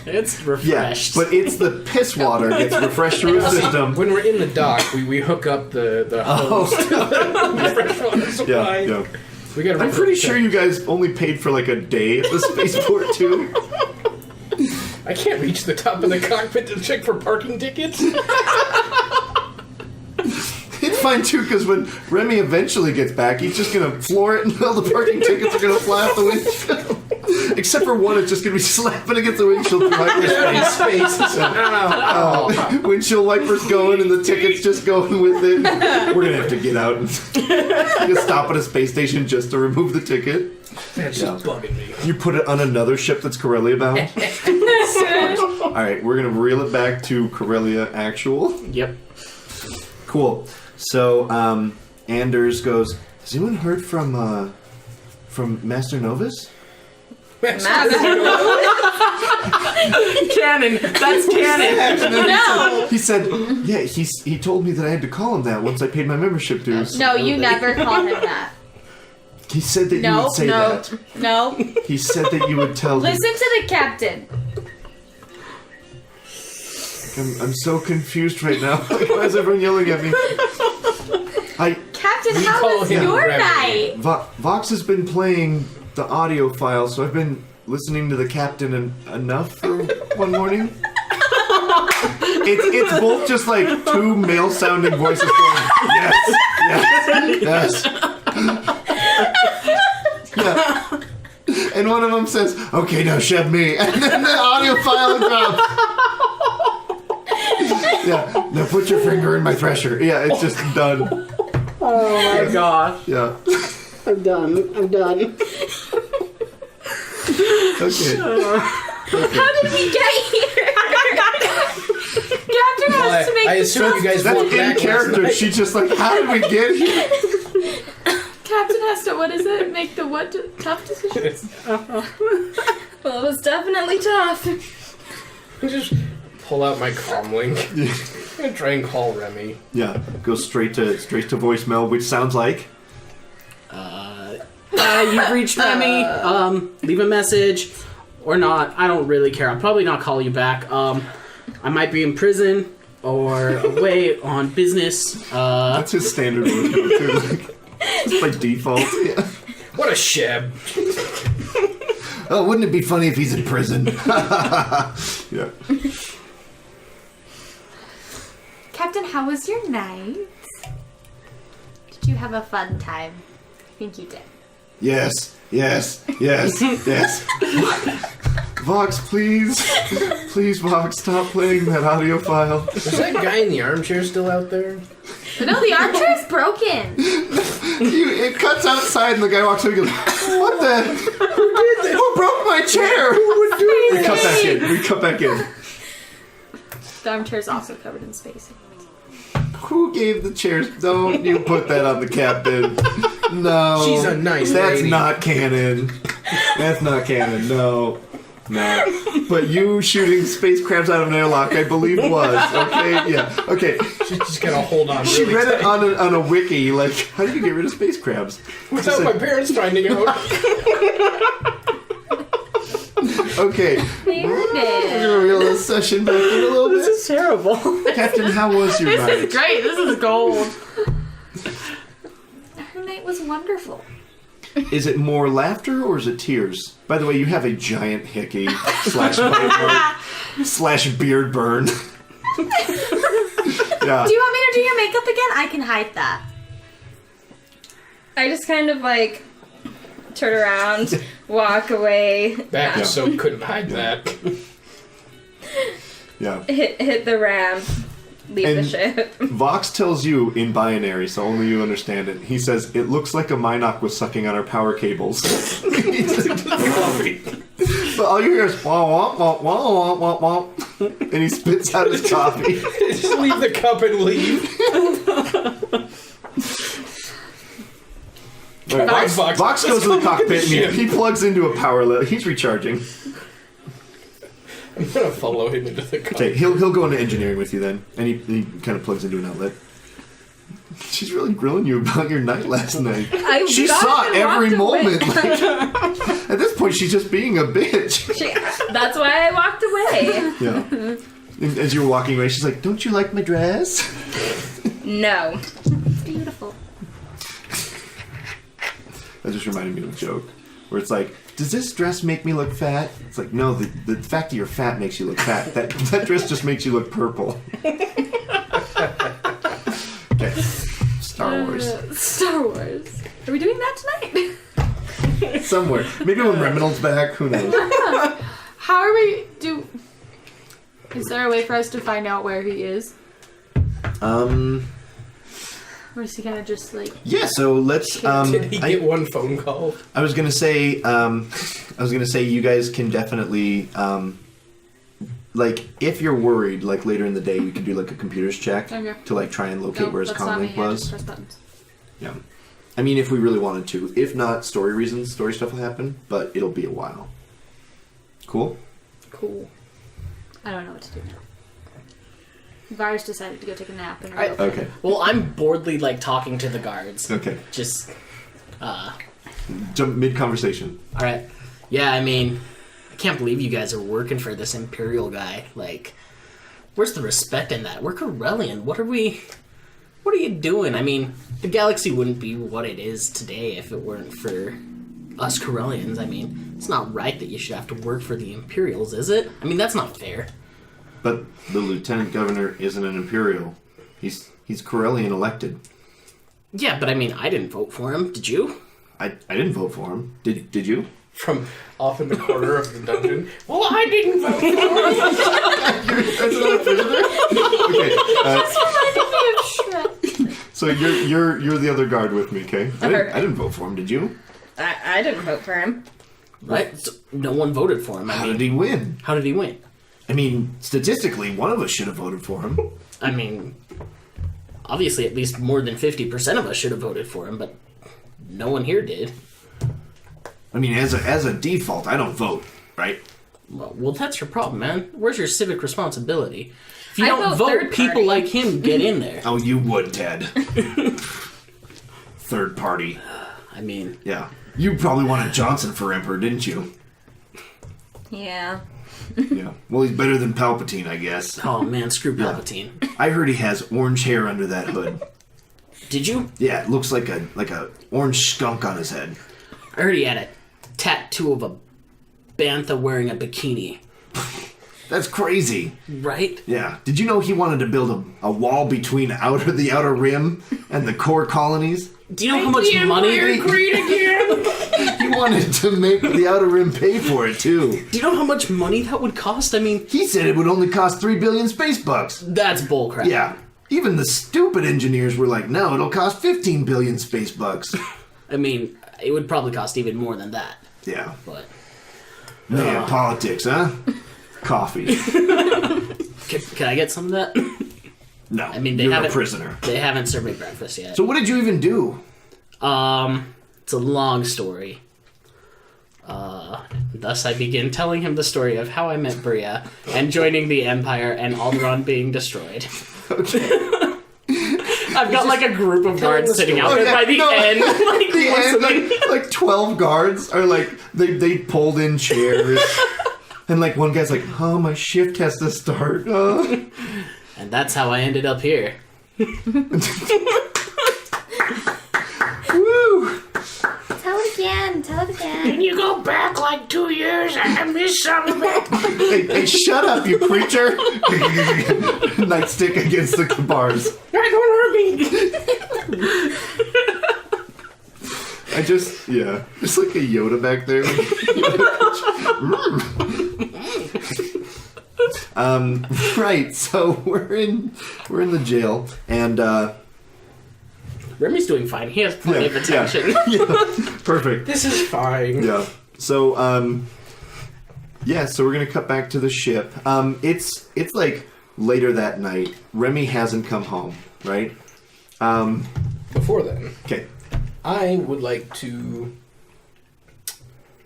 [SPEAKER 2] It's
[SPEAKER 1] Yeah,
[SPEAKER 2] refreshed.
[SPEAKER 1] but it's the piss water gets refreshed through the system.
[SPEAKER 3] When we're in the dock, we hook up the hose to the fresh water supply.
[SPEAKER 1] Yeah.
[SPEAKER 3] We gotta
[SPEAKER 1] I'm pretty sure you guys only paid for like a day at the spaceport too.
[SPEAKER 3] I can't reach the top of the cockpit to check for parking tickets.
[SPEAKER 1] It's fine too, because when Remy eventually gets back, he's just gonna floor it and all the parking tickets are gonna fly off the windshield. Except for one, it's just gonna be slapping against the windshield through hyperspace. Windshield wipers going and the tickets just going with it. We're gonna have to get out and just stop at a space station just to remove the ticket.
[SPEAKER 3] That's just bugging me.
[SPEAKER 1] You put it on another ship that's Corellia bound. Alright, we're gonna reel it back to Corellia actual.
[SPEAKER 2] Yep.
[SPEAKER 1] Cool. So, Anders goes, has anyone heard from Master Novus?
[SPEAKER 2] Canon. That's canon.
[SPEAKER 5] No!
[SPEAKER 1] He said, yeah, he told me that I had to call him that once I paid my membership dues.
[SPEAKER 5] No, you never call him that.
[SPEAKER 1] He said that you would say that.
[SPEAKER 5] No.
[SPEAKER 1] He said that you would tell him.
[SPEAKER 5] Listen to the captain.
[SPEAKER 1] I'm so confused right now. Why is everyone yelling at me?
[SPEAKER 5] Captain,
[SPEAKER 3] We
[SPEAKER 5] how
[SPEAKER 3] call
[SPEAKER 5] was
[SPEAKER 3] him
[SPEAKER 5] your
[SPEAKER 3] Remy.
[SPEAKER 5] night?
[SPEAKER 1] Vox has been playing the audio file, so I've been listening to the captain enough for one morning. It's both just like two male-sounding voices going, yes, yes, yes. Yeah. And one of them says, okay, now shove me. And then the audio file drops. Yeah, now put your finger in my thresher. Yeah, it's just done.
[SPEAKER 2] Oh my gosh.
[SPEAKER 1] Yeah.
[SPEAKER 2] I'm done.
[SPEAKER 1] Okay.
[SPEAKER 5] How did we get here? Captain has to make
[SPEAKER 3] I
[SPEAKER 5] the
[SPEAKER 3] assume you guys
[SPEAKER 1] That's
[SPEAKER 3] walked
[SPEAKER 1] in
[SPEAKER 3] back
[SPEAKER 1] character.
[SPEAKER 3] last night.
[SPEAKER 1] She's just like, how did we get here?
[SPEAKER 5] Captain has to, what is it? Make the what tough decisions?
[SPEAKER 4] Well, it was definitely tough.
[SPEAKER 3] Just pull out my comm link. I'm gonna try and call Remy.
[SPEAKER 1] Yeah, go straight to voicemail, which sounds like
[SPEAKER 2] You've reached Remy. Leave a message or not. I don't really care. I'll probably not call you back. I might be in prison or away on business.
[SPEAKER 1] that's his standard voicemail too. Like, just by default. Yeah.
[SPEAKER 3] What a sheb.
[SPEAKER 1] Oh, wouldn't it be funny if he's in prison? Yeah.
[SPEAKER 5] Captain, how was your night? Did you have a fun time? I think you did.
[SPEAKER 1] Yes. Vox, please. Please, Vox, stop playing that audio file.
[SPEAKER 3] Is that guy in the armchair still out there?
[SPEAKER 5] No, the armchair's broken.
[SPEAKER 1] It cuts outside and the guy walks in and goes, what the? Who broke my chair? Who would do this? We cut back in.
[SPEAKER 5] The armchair's also covered in space.
[SPEAKER 1] Who gave the chairs? Don't you put that on the captain. No.
[SPEAKER 3] She's a nice
[SPEAKER 1] That's
[SPEAKER 3] lady.
[SPEAKER 1] not canon. That's not canon. No. But you shooting space crabs out of an airlock, I believe, was. Okay? Yeah. Okay.
[SPEAKER 3] She's just gonna hold on.
[SPEAKER 1] She
[SPEAKER 3] really
[SPEAKER 1] read it
[SPEAKER 3] tight.
[SPEAKER 1] on a wiki, like, how do you get rid of space crabs?
[SPEAKER 3] Without my parents finding out.
[SPEAKER 1] Okay. We're gonna reel this session back in a little bit.
[SPEAKER 2] This is terrible.
[SPEAKER 1] Captain, how was your night?
[SPEAKER 5] This is great. This is gold. Her night was wonderful.
[SPEAKER 1] Is it more laughter or is it tears? By the way, you have a giant hickey / bite mark / beard burn. Yeah.
[SPEAKER 5] Do you want me to do your makeup again? I can hide that.
[SPEAKER 4] I just kind of like turn around, walk away,
[SPEAKER 3] That so couldn't hide that.
[SPEAKER 1] Yeah.
[SPEAKER 4] hit the ramp, leave the
[SPEAKER 1] And-
[SPEAKER 4] ship.
[SPEAKER 1] Vox tells you in binary, so only you understand it. He says, it looks like a Minoc was sucking on our power cables. But all you hear is wah wah wah wah wah wah wah, and he spits out his coffee.
[SPEAKER 3] Just leave the cup and leave.
[SPEAKER 1] All right,
[SPEAKER 3] Vox,
[SPEAKER 1] Vox goes to the cockpit and he plugs into a power level. He's recharging.
[SPEAKER 3] I'm gonna follow him into the cup.
[SPEAKER 1] Okay, he'll go into engineering with you then, and he kind of plugs into an outlet. She's really grilling you about your night last night. She saw every moment. Like, at this point, she's just being a bitch.
[SPEAKER 4] That's why I walked away.
[SPEAKER 1] Yeah. And as you were walking away, she's like, "Don't you like my dress?"
[SPEAKER 4] No.
[SPEAKER 5] Beautiful.
[SPEAKER 1] That just reminded me of a joke where it's like, "Does this dress make me look fat?" It's like, no, the fact that you're fat makes you look fat. That dress just makes you look purple. Okay. Star Wars.
[SPEAKER 5] Star Wars. Are we doing that tonight?
[SPEAKER 1] Somewhere. Maybe when Reminald's back, who knows?
[SPEAKER 5] How are we Is there a way for us to find out where he is? Or is he kind of just like...
[SPEAKER 1] Yeah, so let's
[SPEAKER 3] Did he get one phone call?
[SPEAKER 1] I was gonna say you guys can definitely like if you're worried, like later in the day we could do like a computer's check
[SPEAKER 5] Okay.
[SPEAKER 1] to like try and locate
[SPEAKER 5] Nope,
[SPEAKER 1] where his
[SPEAKER 5] that's not me.
[SPEAKER 1] comlink
[SPEAKER 5] I
[SPEAKER 1] was.
[SPEAKER 5] just press buttons.
[SPEAKER 1] Yeah. I mean if we really wanted to. If not, story reasons, story stuff will happen, but it'll be a while. Cool?
[SPEAKER 5] Cool. I don't know what to do now. Virus decided to go take a nap and
[SPEAKER 1] Okay.
[SPEAKER 2] Well, I'm boredly like talking to the guards.
[SPEAKER 1] Okay.
[SPEAKER 2] Just,
[SPEAKER 1] Jump mid conversation.
[SPEAKER 2] all right. Yeah, I mean, I can't believe you guys are working for this Imperial guy. Like, where's the respect in that? We're Corellian. What are you doing? I mean, the galaxy wouldn't be what it is today if it weren't for us Corellians. I mean, it's not right that you should have to work for the Imperials, is it? I mean, that's not fair.
[SPEAKER 1] But the lieutenant governor isn't an Imperial. He's Corellian elected.
[SPEAKER 2] Yeah, but I mean, I didn't vote for him. Did you?
[SPEAKER 1] I didn't vote for him. Did you?
[SPEAKER 3] From off in the corner of the dungeon. Well, I didn't vote for him.
[SPEAKER 1] That's not a prisoner? Okay. So you're the other guard with me, okay? I didn't vote for him, did you?
[SPEAKER 4] I didn't vote for him.
[SPEAKER 2] Right? So no one voted for him.
[SPEAKER 1] How did he win?
[SPEAKER 2] How did he win?
[SPEAKER 1] I mean, statistically, one of us should have voted for him.
[SPEAKER 2] I mean, obviously at least more than 50% of us should have voted for him, but no one here did.
[SPEAKER 1] I mean, as a default, I don't vote, right?
[SPEAKER 2] Well, that's your problem, man. Where's your civic responsibility? If you
[SPEAKER 4] I
[SPEAKER 2] don't
[SPEAKER 4] vote
[SPEAKER 2] vote,
[SPEAKER 4] third
[SPEAKER 2] people
[SPEAKER 4] party.
[SPEAKER 2] like him get in there.
[SPEAKER 1] Oh, you would, Ted. Third party.
[SPEAKER 2] I mean,
[SPEAKER 1] Yeah. You probably wanted Johnson for emperor, didn't you?
[SPEAKER 4] Yeah.
[SPEAKER 1] Yeah. Well, he's better than Palpatine, I guess.
[SPEAKER 2] oh man, screw Palpatine.
[SPEAKER 1] I heard he has orange hair under that hood.
[SPEAKER 2] Did you?
[SPEAKER 1] Yeah, it looks like a orange skunk on his head.
[SPEAKER 2] I heard he had a tattoo of a bantha wearing a bikini.
[SPEAKER 1] That's crazy.
[SPEAKER 2] Right?
[SPEAKER 1] Yeah. Did you know he wanted to build a wall between the outer rim and the core colonies?
[SPEAKER 2] Do you know how much money...
[SPEAKER 1] He wanted to make the outer rim pay for it too.
[SPEAKER 2] Do you know how much money that would cost? I mean,
[SPEAKER 1] He said it would only cost 3 billion space bucks.
[SPEAKER 2] that's bullcrap.
[SPEAKER 1] Yeah. Even the stupid engineers were like, no, it'll cost 15 billion space bucks.
[SPEAKER 2] I mean, it would probably cost even more than that.
[SPEAKER 1] Yeah.
[SPEAKER 2] But
[SPEAKER 1] Man, politics, huh? Coffee.
[SPEAKER 2] can I get some of that?
[SPEAKER 1] No.
[SPEAKER 2] I mean,
[SPEAKER 1] you're a prisoner.
[SPEAKER 2] They haven't served me breakfast yet.
[SPEAKER 1] So what did you even do?
[SPEAKER 2] It's a long story. Thus I begin telling him the story of how I met Bria and joining the Empire and Alderaan being destroyed.
[SPEAKER 1] Okay.
[SPEAKER 2] I've got like a group of guards sitting out
[SPEAKER 1] Oh,
[SPEAKER 2] there
[SPEAKER 1] yeah,
[SPEAKER 2] by the
[SPEAKER 1] no,
[SPEAKER 2] end. Like,
[SPEAKER 1] The end,
[SPEAKER 2] listening.
[SPEAKER 1] like 12 guards are like, they pulled in chairs. And like one guy's like, oh, my shift has to start.
[SPEAKER 2] And that's how I ended up here.
[SPEAKER 1] Woo!
[SPEAKER 5] Tell it again. Tell it again.
[SPEAKER 2] You go back like 2 years and I miss some of it.
[SPEAKER 1] Hey, shut up, you preacher! Nightstick against the bars.
[SPEAKER 2] I don't hurt me.
[SPEAKER 1] just like a Yoda back there. Right. So we're in the jail, and
[SPEAKER 2] Remy's doing fine. He has plenty of attention.
[SPEAKER 1] Perfect.
[SPEAKER 3] This is fine.
[SPEAKER 1] Yeah. So so we're gonna cut back to the ship. It's like later that night. Remy hasn't come home, right?
[SPEAKER 3] Before then,
[SPEAKER 1] Okay.
[SPEAKER 3] I would like to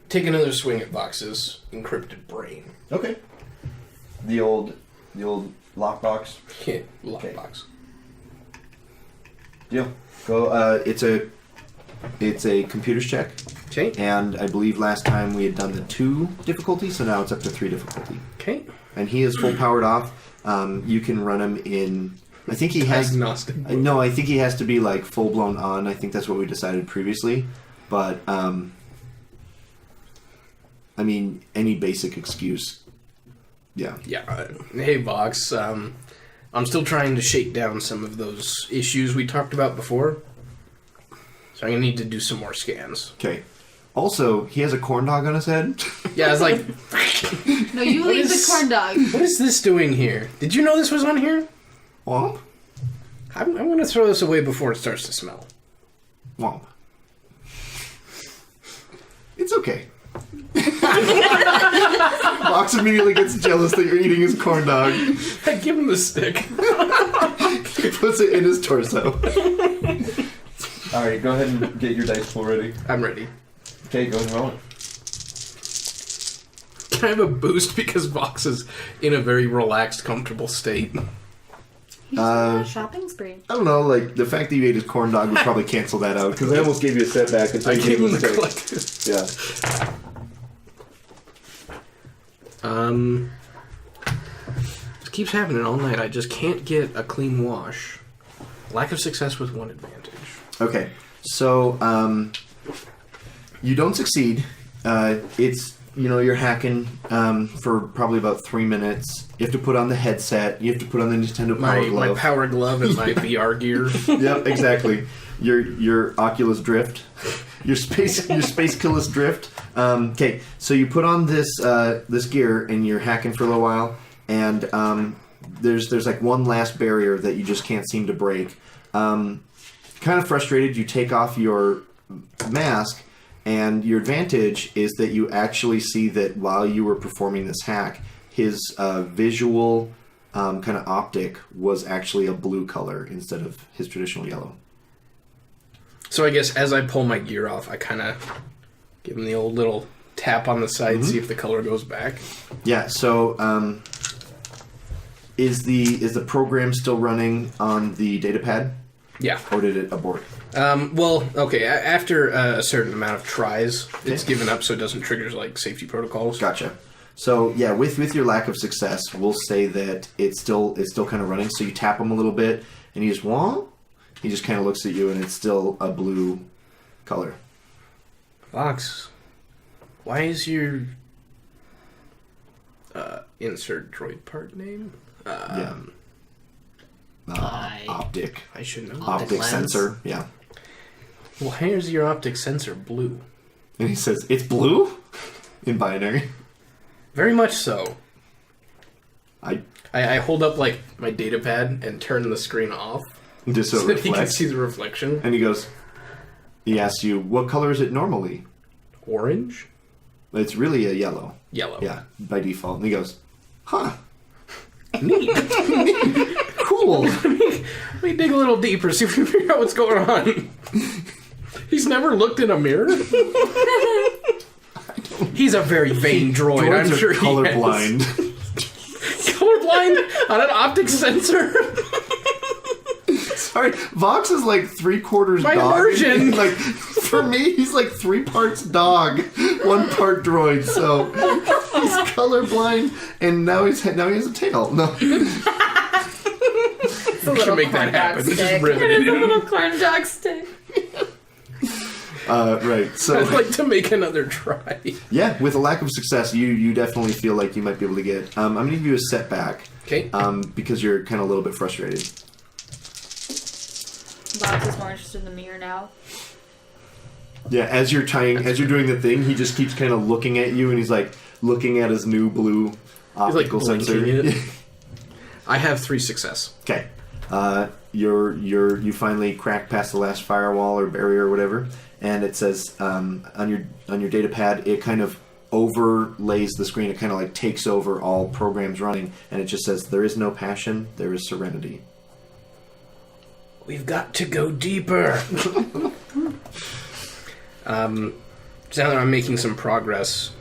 [SPEAKER 3] take another swing at Vox's encrypted brain.
[SPEAKER 1] Okay. The old lockbox.
[SPEAKER 3] Yeah, lockbox.
[SPEAKER 1] Deal. Go. It's a computer's check,
[SPEAKER 3] Okay.
[SPEAKER 1] and I believe last time we had done the 2 difficulty, so now it's up to 3 difficulty.
[SPEAKER 3] Okay.
[SPEAKER 1] And he is full powered off. You can run him in. I think he has.
[SPEAKER 3] Agnostic.
[SPEAKER 1] No, I think he has to be like full blown on. I think that's what we decided previously. But I mean, any basic excuse. Yeah.
[SPEAKER 3] Yeah. Hey, Vox. I'm still trying to shake down some of those issues we talked about before. So I'm going to need to do some more scans.
[SPEAKER 1] Okay. Also, he has a corn dog on his head.
[SPEAKER 3] Yeah, I was like,
[SPEAKER 5] No, you leave the corn dog.
[SPEAKER 3] what is this doing here? Did you know this was on here?
[SPEAKER 1] Womp.
[SPEAKER 3] I'm going to throw this away before it starts to smell.
[SPEAKER 1] Womp. It's okay. Box immediately gets jealous that you're eating his corn dog.
[SPEAKER 3] I give him the stick.
[SPEAKER 1] He puts it in his torso.
[SPEAKER 6] Alright, go ahead and get your dice pool ready.
[SPEAKER 3] I'm ready.
[SPEAKER 6] Okay, go and roll it.
[SPEAKER 3] Can I have a boost because Vox is in a very relaxed, comfortable state?
[SPEAKER 5] He's on a shopping spree.
[SPEAKER 1] I don't know, like, the fact that you ate his corn dog would probably cancel that out, because I almost gave you a setback until
[SPEAKER 3] I
[SPEAKER 1] you
[SPEAKER 3] gave him
[SPEAKER 1] a
[SPEAKER 3] the
[SPEAKER 1] stick.
[SPEAKER 3] collective.
[SPEAKER 1] Yeah.
[SPEAKER 3] This keeps happening all night. I just can't get a clean wash. Lack of success with one advantage.
[SPEAKER 1] Okay, so, you don't succeed. It's, you're hacking for probably about 3 minutes. You have to put on the headset. You have to put on the Nintendo Power
[SPEAKER 3] My
[SPEAKER 1] Glove.
[SPEAKER 3] power glove and my VR gear.
[SPEAKER 1] Yep, exactly. Your Oculus Drift. Your Space Drift. Okay, so you put on this gear and you're hacking for a little while, and there's like one last barrier that you just can't seem to break. Kind of frustrated, you take off your mask, and your advantage is that you actually see that while you were performing this hack, his visual kind of optic was actually a blue color instead of his traditional yellow.
[SPEAKER 3] So I guess as I pull my gear off, I kind of give him the old little tap on the side, see if the color goes back.
[SPEAKER 1] Yeah. So, is the program still running on the datapad,
[SPEAKER 3] Yeah.
[SPEAKER 1] or did it abort?
[SPEAKER 3] Well, okay. After a certain amount of tries, it's given up, so it doesn't trigger like safety protocols.
[SPEAKER 1] Gotcha. So yeah, with your lack of success, we'll say that it's still kind of running. So you tap him a little bit, and he just he just kind of looks at you, and it's still a blue color.
[SPEAKER 3] Vox, why is your insert droid part name?
[SPEAKER 1] Optic.
[SPEAKER 3] I should know.
[SPEAKER 1] Optic
[SPEAKER 2] lens.
[SPEAKER 1] sensor. Yeah.
[SPEAKER 3] Why is your optic sensor blue?
[SPEAKER 1] And he says, "It's blue," in binary.
[SPEAKER 3] Very much so.
[SPEAKER 1] I
[SPEAKER 3] I hold up like my data pad and turn the screen off
[SPEAKER 1] just so
[SPEAKER 3] so
[SPEAKER 1] it
[SPEAKER 3] that he can
[SPEAKER 1] reflects.
[SPEAKER 3] see the reflection.
[SPEAKER 1] And he asks you, "What color is it normally?"
[SPEAKER 3] Orange?
[SPEAKER 1] It's really a yellow.
[SPEAKER 3] Yellow.
[SPEAKER 1] Yeah, by default. And he goes, "Huh,
[SPEAKER 3] Neat.
[SPEAKER 1] cool."
[SPEAKER 3] Let me dig a little deeper, see if we can figure out what's going on. He's never looked in a mirror? He's a very vain droid,
[SPEAKER 1] Droids
[SPEAKER 3] I'm
[SPEAKER 1] are
[SPEAKER 3] sure he
[SPEAKER 1] colorblind.
[SPEAKER 3] is. Colorblind on an optic sensor?
[SPEAKER 1] Sorry, Vox is like 3/4
[SPEAKER 3] My
[SPEAKER 1] dog.
[SPEAKER 3] immersion.
[SPEAKER 1] Like, for me, he's like 3 parts dog, 1 part droid. So he's colorblind, and now he has a tail. No,
[SPEAKER 5] It's a
[SPEAKER 3] We should make that happen. This is
[SPEAKER 5] It is a
[SPEAKER 3] riveting.
[SPEAKER 5] little corn dog stick.
[SPEAKER 1] right. So
[SPEAKER 3] I'd like to make another try.
[SPEAKER 1] yeah, with a lack of success, you definitely feel like you might be able to get. I'm gonna give you a setback.
[SPEAKER 3] Okay.
[SPEAKER 1] Because you're kind of a little bit frustrated.
[SPEAKER 5] Box is more interested in the mirror now.
[SPEAKER 1] Yeah, as you're doing the thing, he just keeps kind of looking at you, and he's like looking at his new blue optical sensor.
[SPEAKER 3] It. I have 3 success.
[SPEAKER 1] Okay, you finally crack past the last firewall or barrier or whatever, and it says on your data pad, it kind of overlays the screen. It kind of like takes over all programs running, and it just says, "There is no passion, there is serenity."
[SPEAKER 3] We've got to go deeper. Now that I'm making some progress,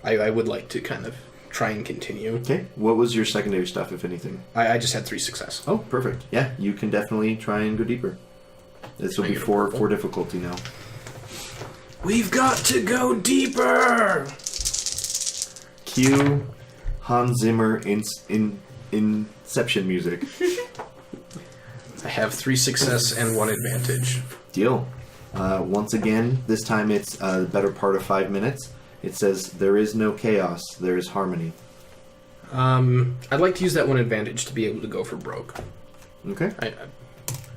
[SPEAKER 3] I would like to kind of try and continue.
[SPEAKER 1] Okay, what was your secondary stuff, if anything?
[SPEAKER 3] I just had 3 success.
[SPEAKER 1] Oh, perfect. Yeah, you can definitely try and go deeper. This will be 4 difficulty now.
[SPEAKER 3] We've got to go deeper!
[SPEAKER 1] Cue Hans Zimmer Inception music.
[SPEAKER 3] I have 3 success and 1 advantage.
[SPEAKER 1] Deal. Once again, this time it's the better part of 5 minutes. It says, "There is no chaos, there is harmony."
[SPEAKER 3] I'd like to use that 1 advantage to be able to go for broke.
[SPEAKER 1] Okay.
[SPEAKER 3] I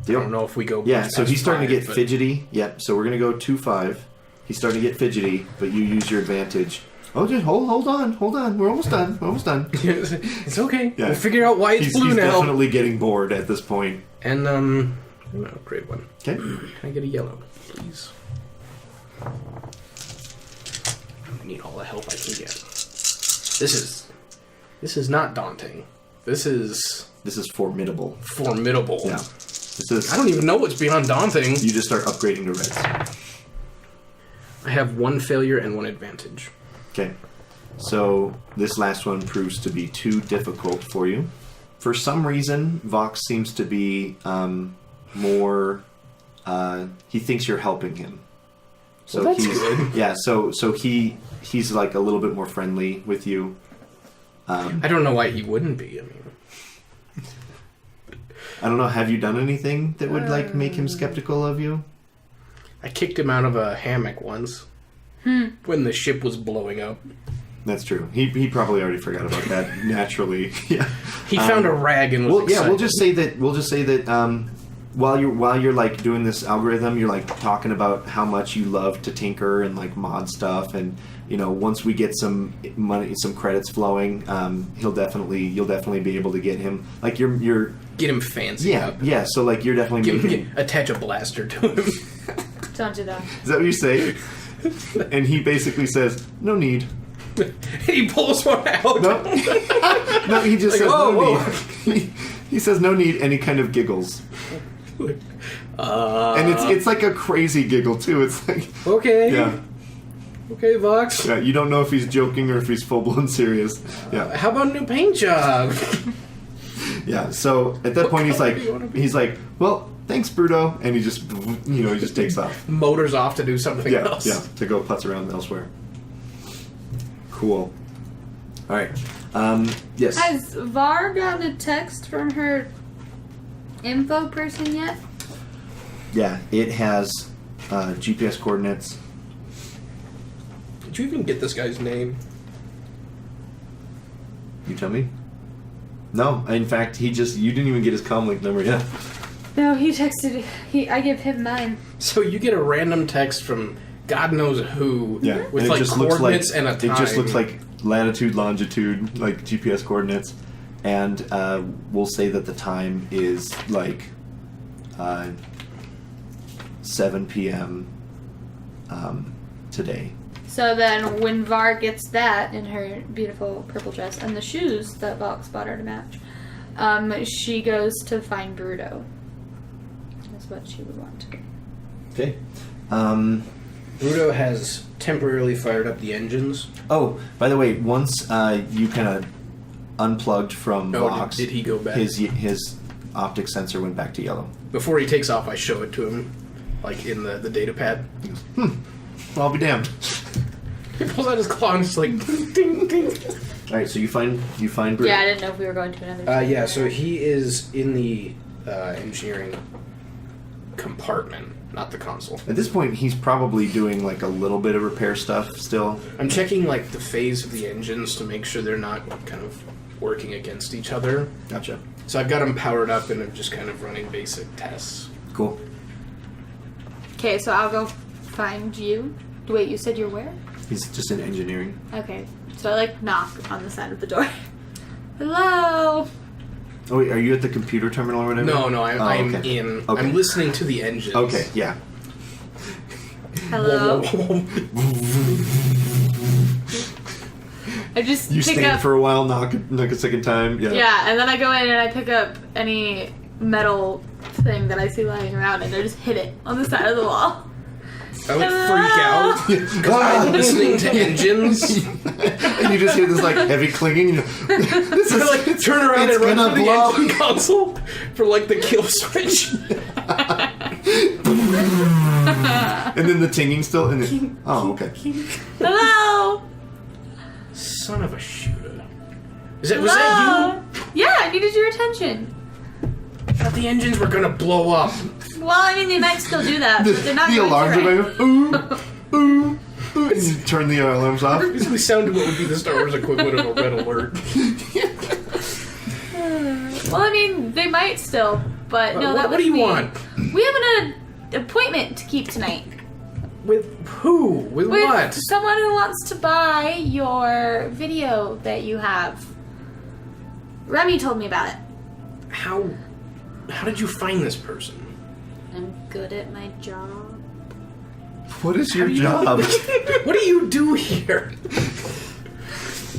[SPEAKER 1] Deal.
[SPEAKER 3] don't know if we go...
[SPEAKER 1] Yeah, so he's starting to get
[SPEAKER 3] 5,
[SPEAKER 1] fidgety. Yep, so we're going to go 2-5. He's starting to get fidgety, but you use your advantage. Oh, just hold on. We're almost done.
[SPEAKER 3] It's okay.
[SPEAKER 1] Yeah.
[SPEAKER 3] We'll figure out why it's blue
[SPEAKER 1] he's
[SPEAKER 3] now.
[SPEAKER 1] Definitely getting bored at this point.
[SPEAKER 3] And, I'm going to upgrade 1.
[SPEAKER 1] Okay.
[SPEAKER 3] Can I get a yellow, please? I need all the help I can get. This is not daunting. This is
[SPEAKER 1] formidable.
[SPEAKER 3] formidable.
[SPEAKER 1] Yeah.
[SPEAKER 3] I don't even know what's beyond daunting.
[SPEAKER 1] You just start upgrading to reds.
[SPEAKER 3] I have 1 failure and 1 advantage.
[SPEAKER 1] Okay. So this last one proves to be too difficult for you. For some reason, Vox seems to be more... he thinks you're helping him. So
[SPEAKER 3] Well, that's
[SPEAKER 1] he's
[SPEAKER 3] good.
[SPEAKER 1] Yeah, so he's like a little bit more friendly with you.
[SPEAKER 3] I don't know why he wouldn't be. I mean,
[SPEAKER 1] I don't know, have you done anything that would like make him skeptical of you?
[SPEAKER 3] I kicked him out of a hammock once when the ship was blowing up.
[SPEAKER 1] That's true. He probably already forgot about that naturally. Yeah.
[SPEAKER 3] He found a rag and was
[SPEAKER 1] Well, yeah,
[SPEAKER 3] excited.
[SPEAKER 1] we'll just say that while you're like doing this algorithm, you're like talking about how much you love to tinker and like mod stuff, and you know, once we get some money, some credits flowing, you'll definitely be able to get him like you're
[SPEAKER 3] Get him fancy up.
[SPEAKER 1] Yeah, so like you're definitely
[SPEAKER 3] Attach a blaster to him.
[SPEAKER 5] Don't do that.
[SPEAKER 1] Is that what you say? And he basically says, "No need."
[SPEAKER 3] He pulls one out.
[SPEAKER 1] No, no, he just
[SPEAKER 3] Like,
[SPEAKER 1] says
[SPEAKER 3] oh,
[SPEAKER 1] no
[SPEAKER 3] whoa.
[SPEAKER 1] need. He says no need, and he kind of giggles. And it's like a crazy giggle too. It's like
[SPEAKER 3] Okay.
[SPEAKER 1] yeah,
[SPEAKER 3] Okay, Vox.
[SPEAKER 1] yeah. You don't know if he's joking or if he's full blown serious. Yeah,
[SPEAKER 3] How about a new paint job?
[SPEAKER 1] yeah. So at that point,
[SPEAKER 3] color do you wanna be?
[SPEAKER 1] he's like, "Well, thanks, Bruto," and he just takes off.
[SPEAKER 3] Motors off to do something
[SPEAKER 1] Yeah,
[SPEAKER 3] else.
[SPEAKER 1] yeah, to go putz around elsewhere. Cool. All right. Yes.
[SPEAKER 5] Has Var got a text from her info person yet?
[SPEAKER 1] Yeah, it has GPS coordinates.
[SPEAKER 3] Did you even get this guy's name?
[SPEAKER 1] You tell me. No, in fact, you didn't even get his comlink number yet.
[SPEAKER 5] No, he texted. I give him mine.
[SPEAKER 3] So you get a random text from God knows who
[SPEAKER 1] Yeah,
[SPEAKER 3] with
[SPEAKER 1] and
[SPEAKER 3] like
[SPEAKER 1] it just looks like
[SPEAKER 3] coordinates and a time.
[SPEAKER 1] it just looks like latitude, longitude, like GPS coordinates, and we'll say that the time is like 7 p.m. Today.
[SPEAKER 5] So then, when Var gets that in her beautiful purple dress and the shoes that Vox bought her to match, she goes to find Bruto. That's what she would want to do.
[SPEAKER 1] Okay.
[SPEAKER 3] Bruto has temporarily fired up the engines.
[SPEAKER 1] Oh, by the way, once you kind of unplugged from Vox,
[SPEAKER 3] did he go back?
[SPEAKER 1] His optic sensor went back to yellow.
[SPEAKER 3] Before he takes off, I show it to him, like in the data pad.
[SPEAKER 1] I'll be damned.
[SPEAKER 3] He pulls out his claw and it's like ding ding.
[SPEAKER 1] All right, so you find Bruto.
[SPEAKER 5] Yeah, I didn't know if we were going to another.
[SPEAKER 3] Yeah, so he is in the engineering compartment, not the console.
[SPEAKER 1] At this point, he's probably doing like a little bit of repair stuff still.
[SPEAKER 3] I'm checking like the phase of the engines to make sure they're not kind of working against each other.
[SPEAKER 1] Gotcha.
[SPEAKER 3] So I've got them powered up and I'm just kind of running basic tests.
[SPEAKER 1] Cool.
[SPEAKER 5] Okay, so I'll go find you. Wait, you said you're where?
[SPEAKER 1] He's just in engineering.
[SPEAKER 5] Okay. So I knock on the side of the door. Hello.
[SPEAKER 1] Oh, wait, are you at the computer terminal or whatever?
[SPEAKER 3] No, I'm
[SPEAKER 1] okay.
[SPEAKER 3] in.
[SPEAKER 1] Okay.
[SPEAKER 3] I'm listening to the engines.
[SPEAKER 1] Okay, yeah.
[SPEAKER 5] Hello. I just
[SPEAKER 1] You
[SPEAKER 5] pick
[SPEAKER 1] stand
[SPEAKER 5] up.
[SPEAKER 1] for a while, knock a second time. Yeah.
[SPEAKER 5] Yeah, and then I go in and I pick up any metal thing that I see lying around and I just hit it on the side of the wall.
[SPEAKER 3] I freak out because I'm listening to engines.
[SPEAKER 1] And you just hear this like heavy clinging. This is
[SPEAKER 3] Turn around
[SPEAKER 1] it's
[SPEAKER 3] and run
[SPEAKER 1] gonna
[SPEAKER 3] to the
[SPEAKER 1] blow.
[SPEAKER 3] engine console for the kill switch.
[SPEAKER 1] And then the tinging still. And then, oh, okay.
[SPEAKER 5] Hello.
[SPEAKER 3] Son of a shooter. Was
[SPEAKER 5] Hello.
[SPEAKER 3] that you?
[SPEAKER 5] Yeah, I needed your attention.
[SPEAKER 3] I thought the engines were gonna blow up.
[SPEAKER 5] Well, I mean, they might still do that, but they're not
[SPEAKER 1] The
[SPEAKER 5] going
[SPEAKER 1] alarms
[SPEAKER 5] to,
[SPEAKER 1] are
[SPEAKER 5] right?
[SPEAKER 1] going, ooh. And you turn the alarms off.
[SPEAKER 3] Basically sounded what would be the Star Wars equivalent of a red alert.
[SPEAKER 5] Well, I mean, they might still, but no, that
[SPEAKER 3] What do you
[SPEAKER 5] was me.
[SPEAKER 3] want?
[SPEAKER 5] We have an appointment to keep tonight.
[SPEAKER 3] With who? With
[SPEAKER 5] With
[SPEAKER 3] what?
[SPEAKER 5] someone who wants to buy your video that you have. Remy told me about it.
[SPEAKER 3] How did you find this person?
[SPEAKER 5] I'm good at my job.
[SPEAKER 1] What is your job?
[SPEAKER 3] What do you do here?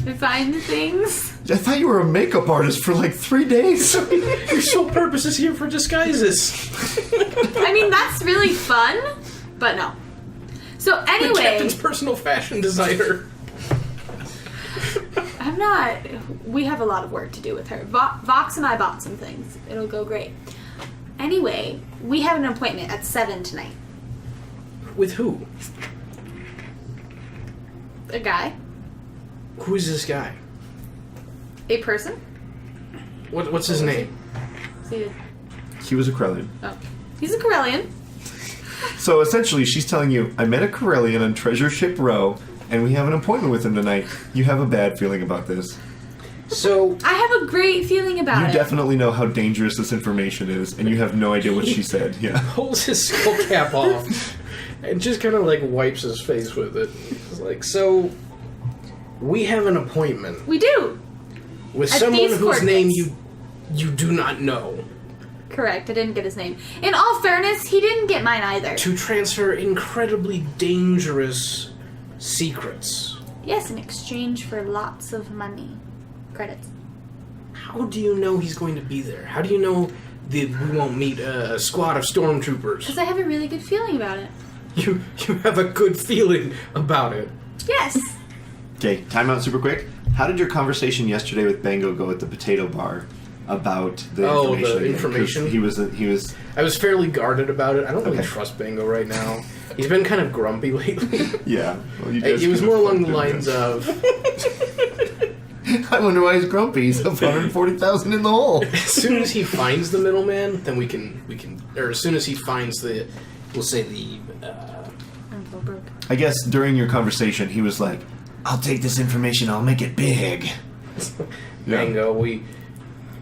[SPEAKER 5] I find things.
[SPEAKER 1] I thought you were a makeup artist for 3 days.
[SPEAKER 3] Your sole purpose is here for disguises.
[SPEAKER 5] I mean, that's really fun, but no. So
[SPEAKER 3] The
[SPEAKER 5] anyway,
[SPEAKER 3] captain's personal fashion designer.
[SPEAKER 5] I'm not. We have a lot of work to do with her. Vox and I bought some things. It'll go great. Anyway, we have an appointment at 7 tonight.
[SPEAKER 3] With who?
[SPEAKER 5] A guy.
[SPEAKER 3] Who is this guy?
[SPEAKER 5] A person.
[SPEAKER 3] What's his name?
[SPEAKER 5] See,
[SPEAKER 1] He was a Corellian.
[SPEAKER 5] oh, he's a Corellian.
[SPEAKER 1] So essentially, she's telling you, I met a Corellian on Treasure Ship Row, and we have an appointment with him tonight. You have a bad feeling about this.
[SPEAKER 3] So
[SPEAKER 5] I have a great feeling about
[SPEAKER 1] You
[SPEAKER 5] it.
[SPEAKER 1] definitely know how dangerous this information is, and you have no idea what she said. Yeah.
[SPEAKER 3] pulls his skull cap off and just kind of wipes his face with it. It's so we have an appointment
[SPEAKER 5] We do.
[SPEAKER 3] with
[SPEAKER 5] At
[SPEAKER 3] someone
[SPEAKER 5] these
[SPEAKER 3] whose name
[SPEAKER 5] coordinates.
[SPEAKER 3] you do not know
[SPEAKER 5] Correct. I didn't get his name. In all fairness, he didn't get mine either.
[SPEAKER 3] to transfer incredibly dangerous secrets.
[SPEAKER 5] Yes, in exchange for lots of money. Credits.
[SPEAKER 3] How do you know he's going to be there? How do you know that we won't meet a squad of stormtroopers?
[SPEAKER 5] Because I have a really good feeling about it.
[SPEAKER 3] You have a good feeling about it.
[SPEAKER 5] Yes.
[SPEAKER 1] Okay, time out super quick. How did your conversation yesterday with Bango go at the potato bar about the
[SPEAKER 3] Oh,
[SPEAKER 1] information?
[SPEAKER 3] the
[SPEAKER 1] again? 'Cause
[SPEAKER 3] information?
[SPEAKER 1] He was.
[SPEAKER 3] I was fairly guarded about it. I don't really
[SPEAKER 1] Okay.
[SPEAKER 3] trust Bango right now. He's been kind of grumpy lately.
[SPEAKER 1] Yeah. Well, you guys
[SPEAKER 3] It was
[SPEAKER 1] kinda
[SPEAKER 3] more along
[SPEAKER 1] fucked
[SPEAKER 3] the
[SPEAKER 1] him,
[SPEAKER 3] lines
[SPEAKER 1] yeah.
[SPEAKER 3] of,
[SPEAKER 1] I wonder why he's grumpy. He's up 140,000 in the hole.
[SPEAKER 3] as soon as he finds the middleman, then we can, or as soon as he finds we'll say
[SPEAKER 5] I'm so broke.
[SPEAKER 1] I guess during your conversation, he was like, "I'll take this information. I'll make it big."
[SPEAKER 3] Mango, we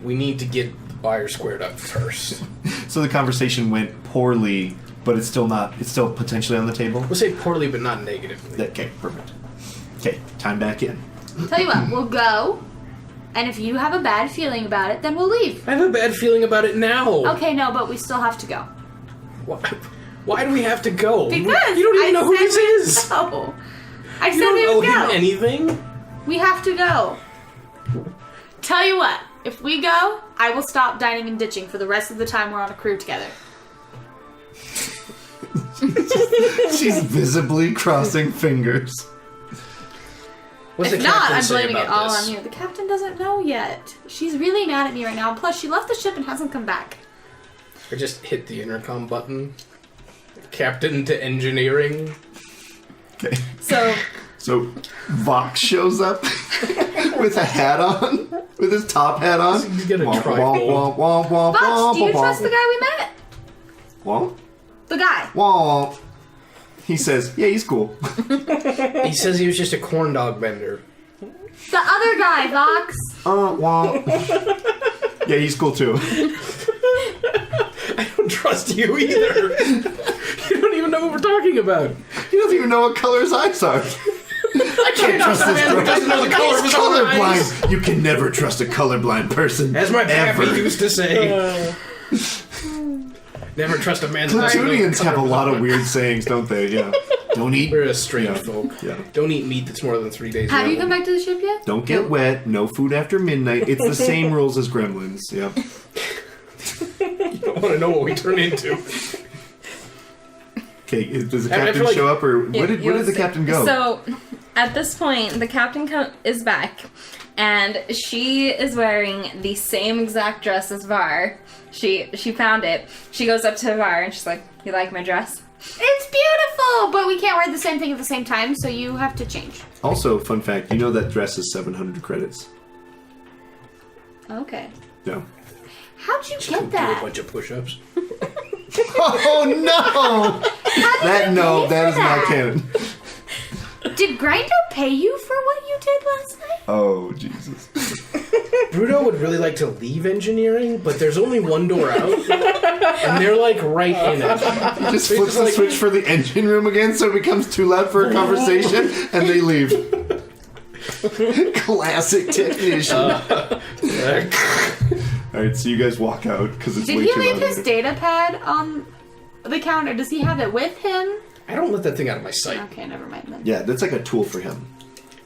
[SPEAKER 3] need to get the buyer squared up first.
[SPEAKER 1] So the conversation went poorly, but it's still not. It's still potentially on the table.
[SPEAKER 3] We'll say poorly, but not negatively.
[SPEAKER 1] Okay, perfect. Okay, time back in.
[SPEAKER 5] Tell you what, we'll go, and if you have a bad feeling about it, then we'll leave.
[SPEAKER 3] I have a bad feeling about it now.
[SPEAKER 5] Okay, no, but we still have to go.
[SPEAKER 3] Why do we have to go?
[SPEAKER 5] Because
[SPEAKER 3] you don't even
[SPEAKER 5] I
[SPEAKER 3] know who
[SPEAKER 5] said
[SPEAKER 3] this
[SPEAKER 5] we
[SPEAKER 3] is.
[SPEAKER 5] go. I
[SPEAKER 3] You
[SPEAKER 5] said
[SPEAKER 3] don't
[SPEAKER 5] we
[SPEAKER 3] owe
[SPEAKER 5] would
[SPEAKER 3] him
[SPEAKER 5] go.
[SPEAKER 3] anything.
[SPEAKER 5] We have to go. Tell you what, if we go, I will stop dining and ditching for the rest of the time we're on a crew together.
[SPEAKER 1] She's visibly crossing fingers.
[SPEAKER 3] What's
[SPEAKER 5] If
[SPEAKER 3] the
[SPEAKER 5] not,
[SPEAKER 3] captain
[SPEAKER 5] I'm
[SPEAKER 3] say
[SPEAKER 5] blaming it
[SPEAKER 3] about
[SPEAKER 5] all
[SPEAKER 3] this?
[SPEAKER 5] on you. The captain doesn't know yet. She's really mad at me right now. Plus, she left the ship and hasn't come back.
[SPEAKER 3] I just hit the intercom button. Captain to engineering.
[SPEAKER 1] Okay.
[SPEAKER 5] So,
[SPEAKER 1] So Vox shows up with a hat on, with his top hat on.
[SPEAKER 3] He's got a trifold.
[SPEAKER 5] Vox, do you trust the guy we met?
[SPEAKER 1] Womp,
[SPEAKER 5] The guy.
[SPEAKER 1] womp. He says, "Yeah, he's cool."
[SPEAKER 3] He says he was just a corn dog bender.
[SPEAKER 5] The other guy, Vox.
[SPEAKER 1] Womp. Yeah, he's cool too.
[SPEAKER 3] I don't trust you either. You don't even know know what we're talking about.
[SPEAKER 1] He doesn't even know what color his eyes are.
[SPEAKER 3] I can't trust this man who doesn't know the color of his own eyes.
[SPEAKER 1] Colorblind. You can never trust a colorblind person.
[SPEAKER 3] As my pappy
[SPEAKER 1] ever.
[SPEAKER 3] used to say. Never trust a man who doesn't know the
[SPEAKER 1] Platoonians
[SPEAKER 3] color
[SPEAKER 1] have a
[SPEAKER 3] of his
[SPEAKER 1] lot
[SPEAKER 3] own
[SPEAKER 1] of
[SPEAKER 3] eyes.
[SPEAKER 1] weird sayings, don't they? Yeah. Don't eat.
[SPEAKER 3] We're a strange folk.
[SPEAKER 1] Yeah.
[SPEAKER 3] Don't eat meat that's more than 3 days
[SPEAKER 5] Have you
[SPEAKER 3] old.
[SPEAKER 5] come back to the ship yet?
[SPEAKER 1] Don't get wet. No food after midnight. It's the same rules as Gremlins. Yeah.
[SPEAKER 3] You don't want to know what we turn into.
[SPEAKER 1] Okay. Does the
[SPEAKER 3] I
[SPEAKER 1] captain
[SPEAKER 3] feel like-
[SPEAKER 1] show up, or where did the captain go?
[SPEAKER 4] So, at this point, the captain is back, and she is wearing the same exact dress as Var. She found it. She goes up to Var and she's like, "You like my dress?"
[SPEAKER 5] It's beautiful, but we can't wear the same thing at the same time, so you have to change.
[SPEAKER 1] Also, fun fact: you know that dress is 700 credits.
[SPEAKER 5] Okay.
[SPEAKER 1] No.
[SPEAKER 5] How'd you
[SPEAKER 3] Do
[SPEAKER 5] get
[SPEAKER 3] a
[SPEAKER 5] that?
[SPEAKER 3] bunch of push-ups.
[SPEAKER 1] Oh no! That is not canon.
[SPEAKER 5] Did Grinder pay you for what you did last night?
[SPEAKER 1] Oh Jesus!
[SPEAKER 3] Bruto would really like to leave engineering, but there's only one door out, and they're like right in it.
[SPEAKER 1] He just flips the switch for the engine room again, so it becomes too loud for a conversation, and they leave. Classic technician. All right, so you guys walk out because it's
[SPEAKER 5] Did
[SPEAKER 1] way
[SPEAKER 5] he
[SPEAKER 1] too
[SPEAKER 5] leave
[SPEAKER 1] loud.
[SPEAKER 5] his data pad on the counter? Does he have it with him?
[SPEAKER 3] I don't let that thing out of my sight.
[SPEAKER 5] Okay, never mind then.
[SPEAKER 1] Yeah, that's like a tool for him.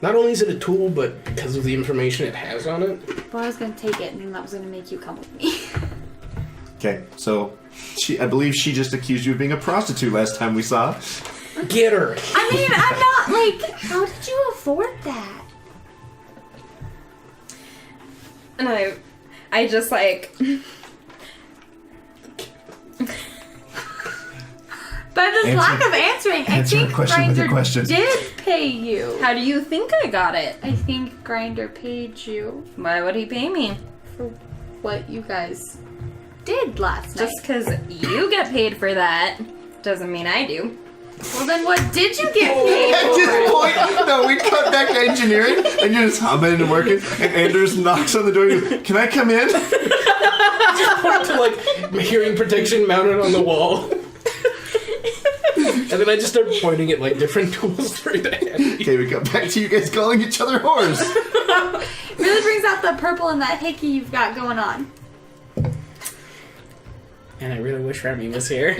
[SPEAKER 3] Not only is it a tool, but because of the information it has on it.
[SPEAKER 5] Well, I was gonna take it, and then that was gonna make you come with me.
[SPEAKER 1] Okay, so I believe she just accused you of being a prostitute last time we saw.
[SPEAKER 3] Get her!
[SPEAKER 5] I mean, I'm not like. How did you afford that?
[SPEAKER 4] And I just like.
[SPEAKER 5] By this
[SPEAKER 1] Answer-
[SPEAKER 5] lack of answering, I
[SPEAKER 1] answer
[SPEAKER 5] think
[SPEAKER 1] a question with a
[SPEAKER 5] Grinder
[SPEAKER 1] question.
[SPEAKER 5] did pay you.
[SPEAKER 4] How do you think I got it?
[SPEAKER 5] I think Grinder paid you
[SPEAKER 4] Why would he pay me?
[SPEAKER 5] for what you guys did last night.
[SPEAKER 4] Just because you get paid for that doesn't mean I do.
[SPEAKER 5] Well, then what did you get paid
[SPEAKER 1] At
[SPEAKER 5] for?
[SPEAKER 1] this point, no, we cut back to engineering, and you're just humming and working, and Anders knocks on the door. He goes, "Can I come in?"
[SPEAKER 3] To like hearing protection mounted on the wall. And then I just start pointing at like different tools for it to hand me.
[SPEAKER 1] Okay, we cut back to you guys calling each other whores.
[SPEAKER 5] Really brings out the purple and that hickey you've got going on.
[SPEAKER 2] And I really wish Remy was here.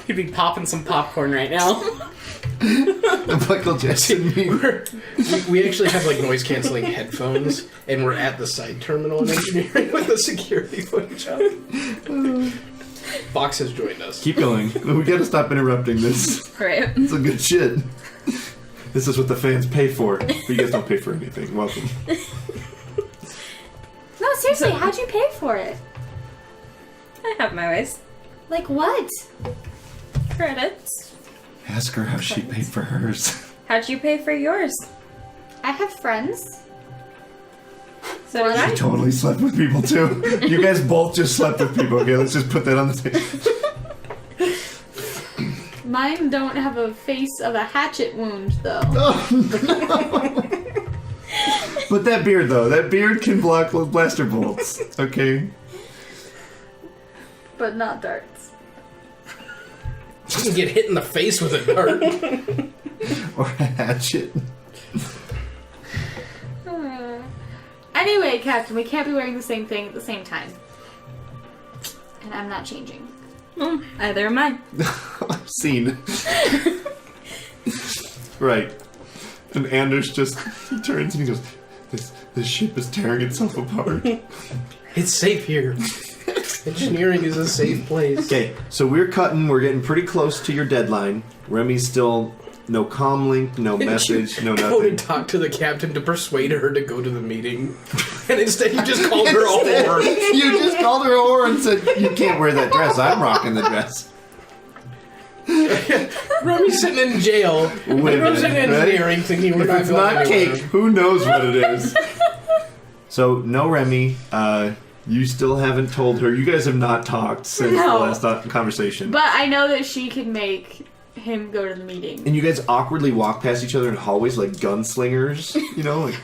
[SPEAKER 2] He'd be popping some popcorn right now.
[SPEAKER 1] The Michael Jackson meme.
[SPEAKER 3] We actually have like noise canceling headphones, and we're at the side terminal in engineering with the security footage up. Fox has joined us.
[SPEAKER 1] Keep going. We gotta stop interrupting this.
[SPEAKER 4] Right.
[SPEAKER 1] It's some good shit. This is what the fans pay for. But you guys don't pay for anything. Welcome.
[SPEAKER 5] No, seriously, how'd you pay for it?
[SPEAKER 4] I have my ways.
[SPEAKER 5] Like what?
[SPEAKER 4] Credits.
[SPEAKER 1] Ask her how she paid for hers.
[SPEAKER 4] How'd you pay for yours?
[SPEAKER 5] I have friends.
[SPEAKER 4] So did
[SPEAKER 1] She
[SPEAKER 4] I.
[SPEAKER 1] totally slept with people too. You guys both just slept with people. Okay, let's just put that on the table.
[SPEAKER 5] Mine don't have a face of a hatchet wound, though.
[SPEAKER 1] But that beard though, that beard can block blaster bolts. Okay.
[SPEAKER 5] But not darts.
[SPEAKER 3] You can get hit in the face with a dart.
[SPEAKER 1] Or a hatchet.
[SPEAKER 5] Anyway, Captain, we can't be wearing the same thing at the same time. And I'm not changing.
[SPEAKER 4] Either am I.
[SPEAKER 1] Scene. Right. And Anders just he turns and he goes, This ship is tearing itself apart.
[SPEAKER 3] It's safe here. Engineering is a safe place.
[SPEAKER 1] Okay, so we're getting pretty close to your deadline. Remy's still no comm link, no message, no
[SPEAKER 3] Go
[SPEAKER 1] nothing.
[SPEAKER 3] and talk to the captain to persuade her to go to the meeting. And instead you just called her a
[SPEAKER 1] Instead,
[SPEAKER 3] whore.
[SPEAKER 1] You just called her a whore and said, "You can't wear that dress. I'm rocking the dress."
[SPEAKER 3] Remy's sitting in jail.
[SPEAKER 1] Women,
[SPEAKER 3] Remy's in engineering thinking we're
[SPEAKER 1] If
[SPEAKER 3] not
[SPEAKER 1] it's
[SPEAKER 3] going
[SPEAKER 1] not
[SPEAKER 3] anywhere.
[SPEAKER 1] cake, who knows what it is? So, no Remy. You still haven't told her. You guys have not talked since the
[SPEAKER 5] No.
[SPEAKER 1] last conversation.
[SPEAKER 5] But I know that she can make him go to the meeting.
[SPEAKER 1] And you guys awkwardly walk past each other in hallways like gunslingers. You know, like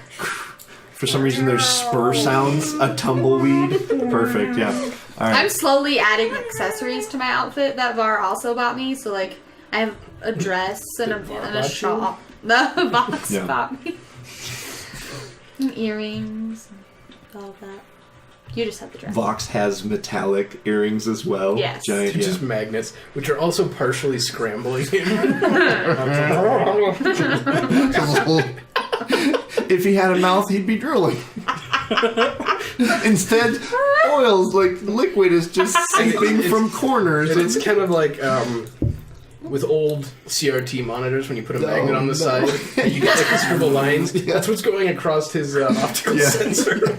[SPEAKER 1] for some reason there's spur sounds, a tumbleweed. Perfect, yeah. All right.
[SPEAKER 5] I'm slowly adding accessories to my outfit that Var also bought me. So, like, I have a dress and
[SPEAKER 3] Did Var
[SPEAKER 5] a
[SPEAKER 3] bought
[SPEAKER 5] shawl. The box
[SPEAKER 1] Yeah.
[SPEAKER 5] bought me. And earrings, and all that. You just have the dress.
[SPEAKER 1] Vox has metallic earrings as well.
[SPEAKER 5] Yes.
[SPEAKER 1] Giant,
[SPEAKER 3] They're
[SPEAKER 1] yeah.
[SPEAKER 3] just magnets, which are also partially scrambling him.
[SPEAKER 1] If he had a mouth, he'd be drooling. Instead, oils like liquid is just seeping from corners.
[SPEAKER 3] And it's kind of like with old CRT monitors when you put a magnet on the side, and you get like the scribble lines.
[SPEAKER 1] Yeah.
[SPEAKER 3] That's what's going across his optical
[SPEAKER 1] Yeah.
[SPEAKER 3] sensor.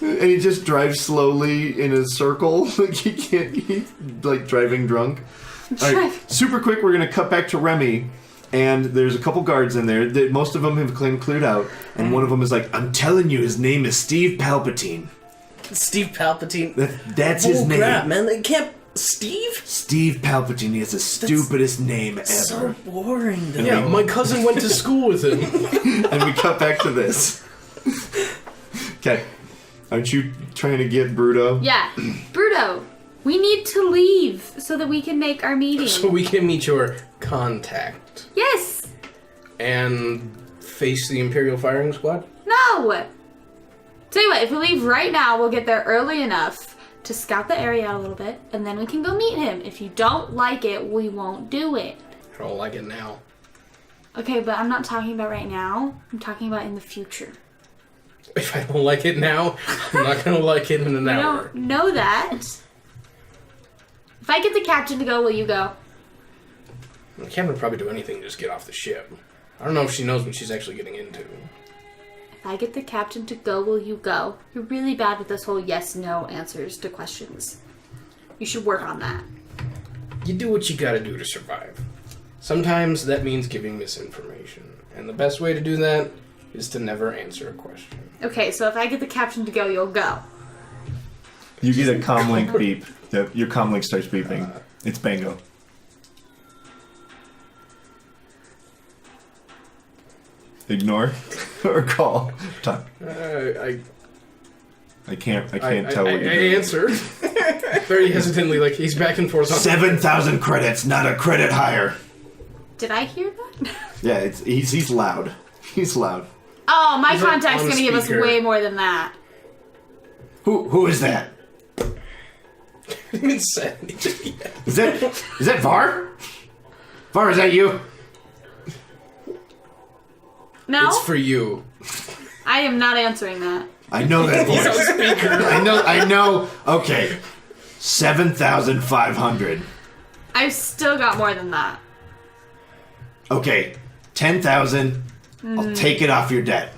[SPEAKER 1] And he just drives slowly in a circle. Like he's like driving drunk. All right, super quick. We're gonna cut back to Remy, and there's a couple guards in there. Most of them have cleared out, and one of them is like, "I'm telling you, his name is Steve Palpatine.
[SPEAKER 2] Steve Palpatine.
[SPEAKER 1] That's his name.
[SPEAKER 2] Crap, man! They can't. Steve?
[SPEAKER 1] Steve Palpatine. He has the stupidest name ever."
[SPEAKER 2] So boring. Though.
[SPEAKER 3] Yeah, my cousin went to school with him.
[SPEAKER 1] And we cut back to this. Okay, aren't you trying to get Bruto?
[SPEAKER 5] Yeah. Bruto, we need to leave so that we can make our meeting.
[SPEAKER 3] So we can meet your contact
[SPEAKER 5] Yes.
[SPEAKER 3] and face the Imperial firing squad?
[SPEAKER 5] No. Tell you what, if we leave right now, we'll get there early enough to scout the area out a little bit, and then we can go meet him. If you don't like it, we won't do it.
[SPEAKER 3] I don't like it now.
[SPEAKER 5] Okay, but I'm not talking about right now. I'm talking about in the future.
[SPEAKER 3] If I don't like it now, I'm not going to like it in an
[SPEAKER 5] You
[SPEAKER 3] hour.
[SPEAKER 5] don't know that. If I get the captain to go, will you go?
[SPEAKER 3] I can't probably do anything, just get off the ship. I don't know if she knows what she's actually getting into.
[SPEAKER 5] If I get the captain to go, will you go? You're really bad with this whole yes-no answers to questions. You should work on that.
[SPEAKER 3] You do what you gotta do to survive. Sometimes that means giving misinformation. And the best way to do that is to never answer a question.
[SPEAKER 5] Okay, so if I get the captain to go, you'll go.
[SPEAKER 1] You get a comlink beep. Yep, your comlink starts beeping. It's Bango. Ignore or call. Talk.
[SPEAKER 3] I
[SPEAKER 1] can't tell what you're
[SPEAKER 3] I
[SPEAKER 1] doing.
[SPEAKER 3] answered. Very hesitantly, like he's back and forth on
[SPEAKER 1] 7,000 credits, not a credit higher.
[SPEAKER 5] Did I hear that?
[SPEAKER 1] Yeah, he's loud. He's loud.
[SPEAKER 5] Oh, my
[SPEAKER 3] He's like
[SPEAKER 5] contact's
[SPEAKER 3] on
[SPEAKER 5] gonna give us
[SPEAKER 3] speaker.
[SPEAKER 5] way more than that.
[SPEAKER 1] Who is that?
[SPEAKER 3] It's sad.
[SPEAKER 1] Is that Var? Var, is that you?
[SPEAKER 5] No?
[SPEAKER 3] It's for you.
[SPEAKER 5] I am not answering that.
[SPEAKER 1] I know that
[SPEAKER 3] He's on
[SPEAKER 1] voice.
[SPEAKER 3] speaker.
[SPEAKER 1] I know. Okay. 7,500.
[SPEAKER 5] I've still got more than that.
[SPEAKER 1] Okay. 10,000. I'll take it off your debt.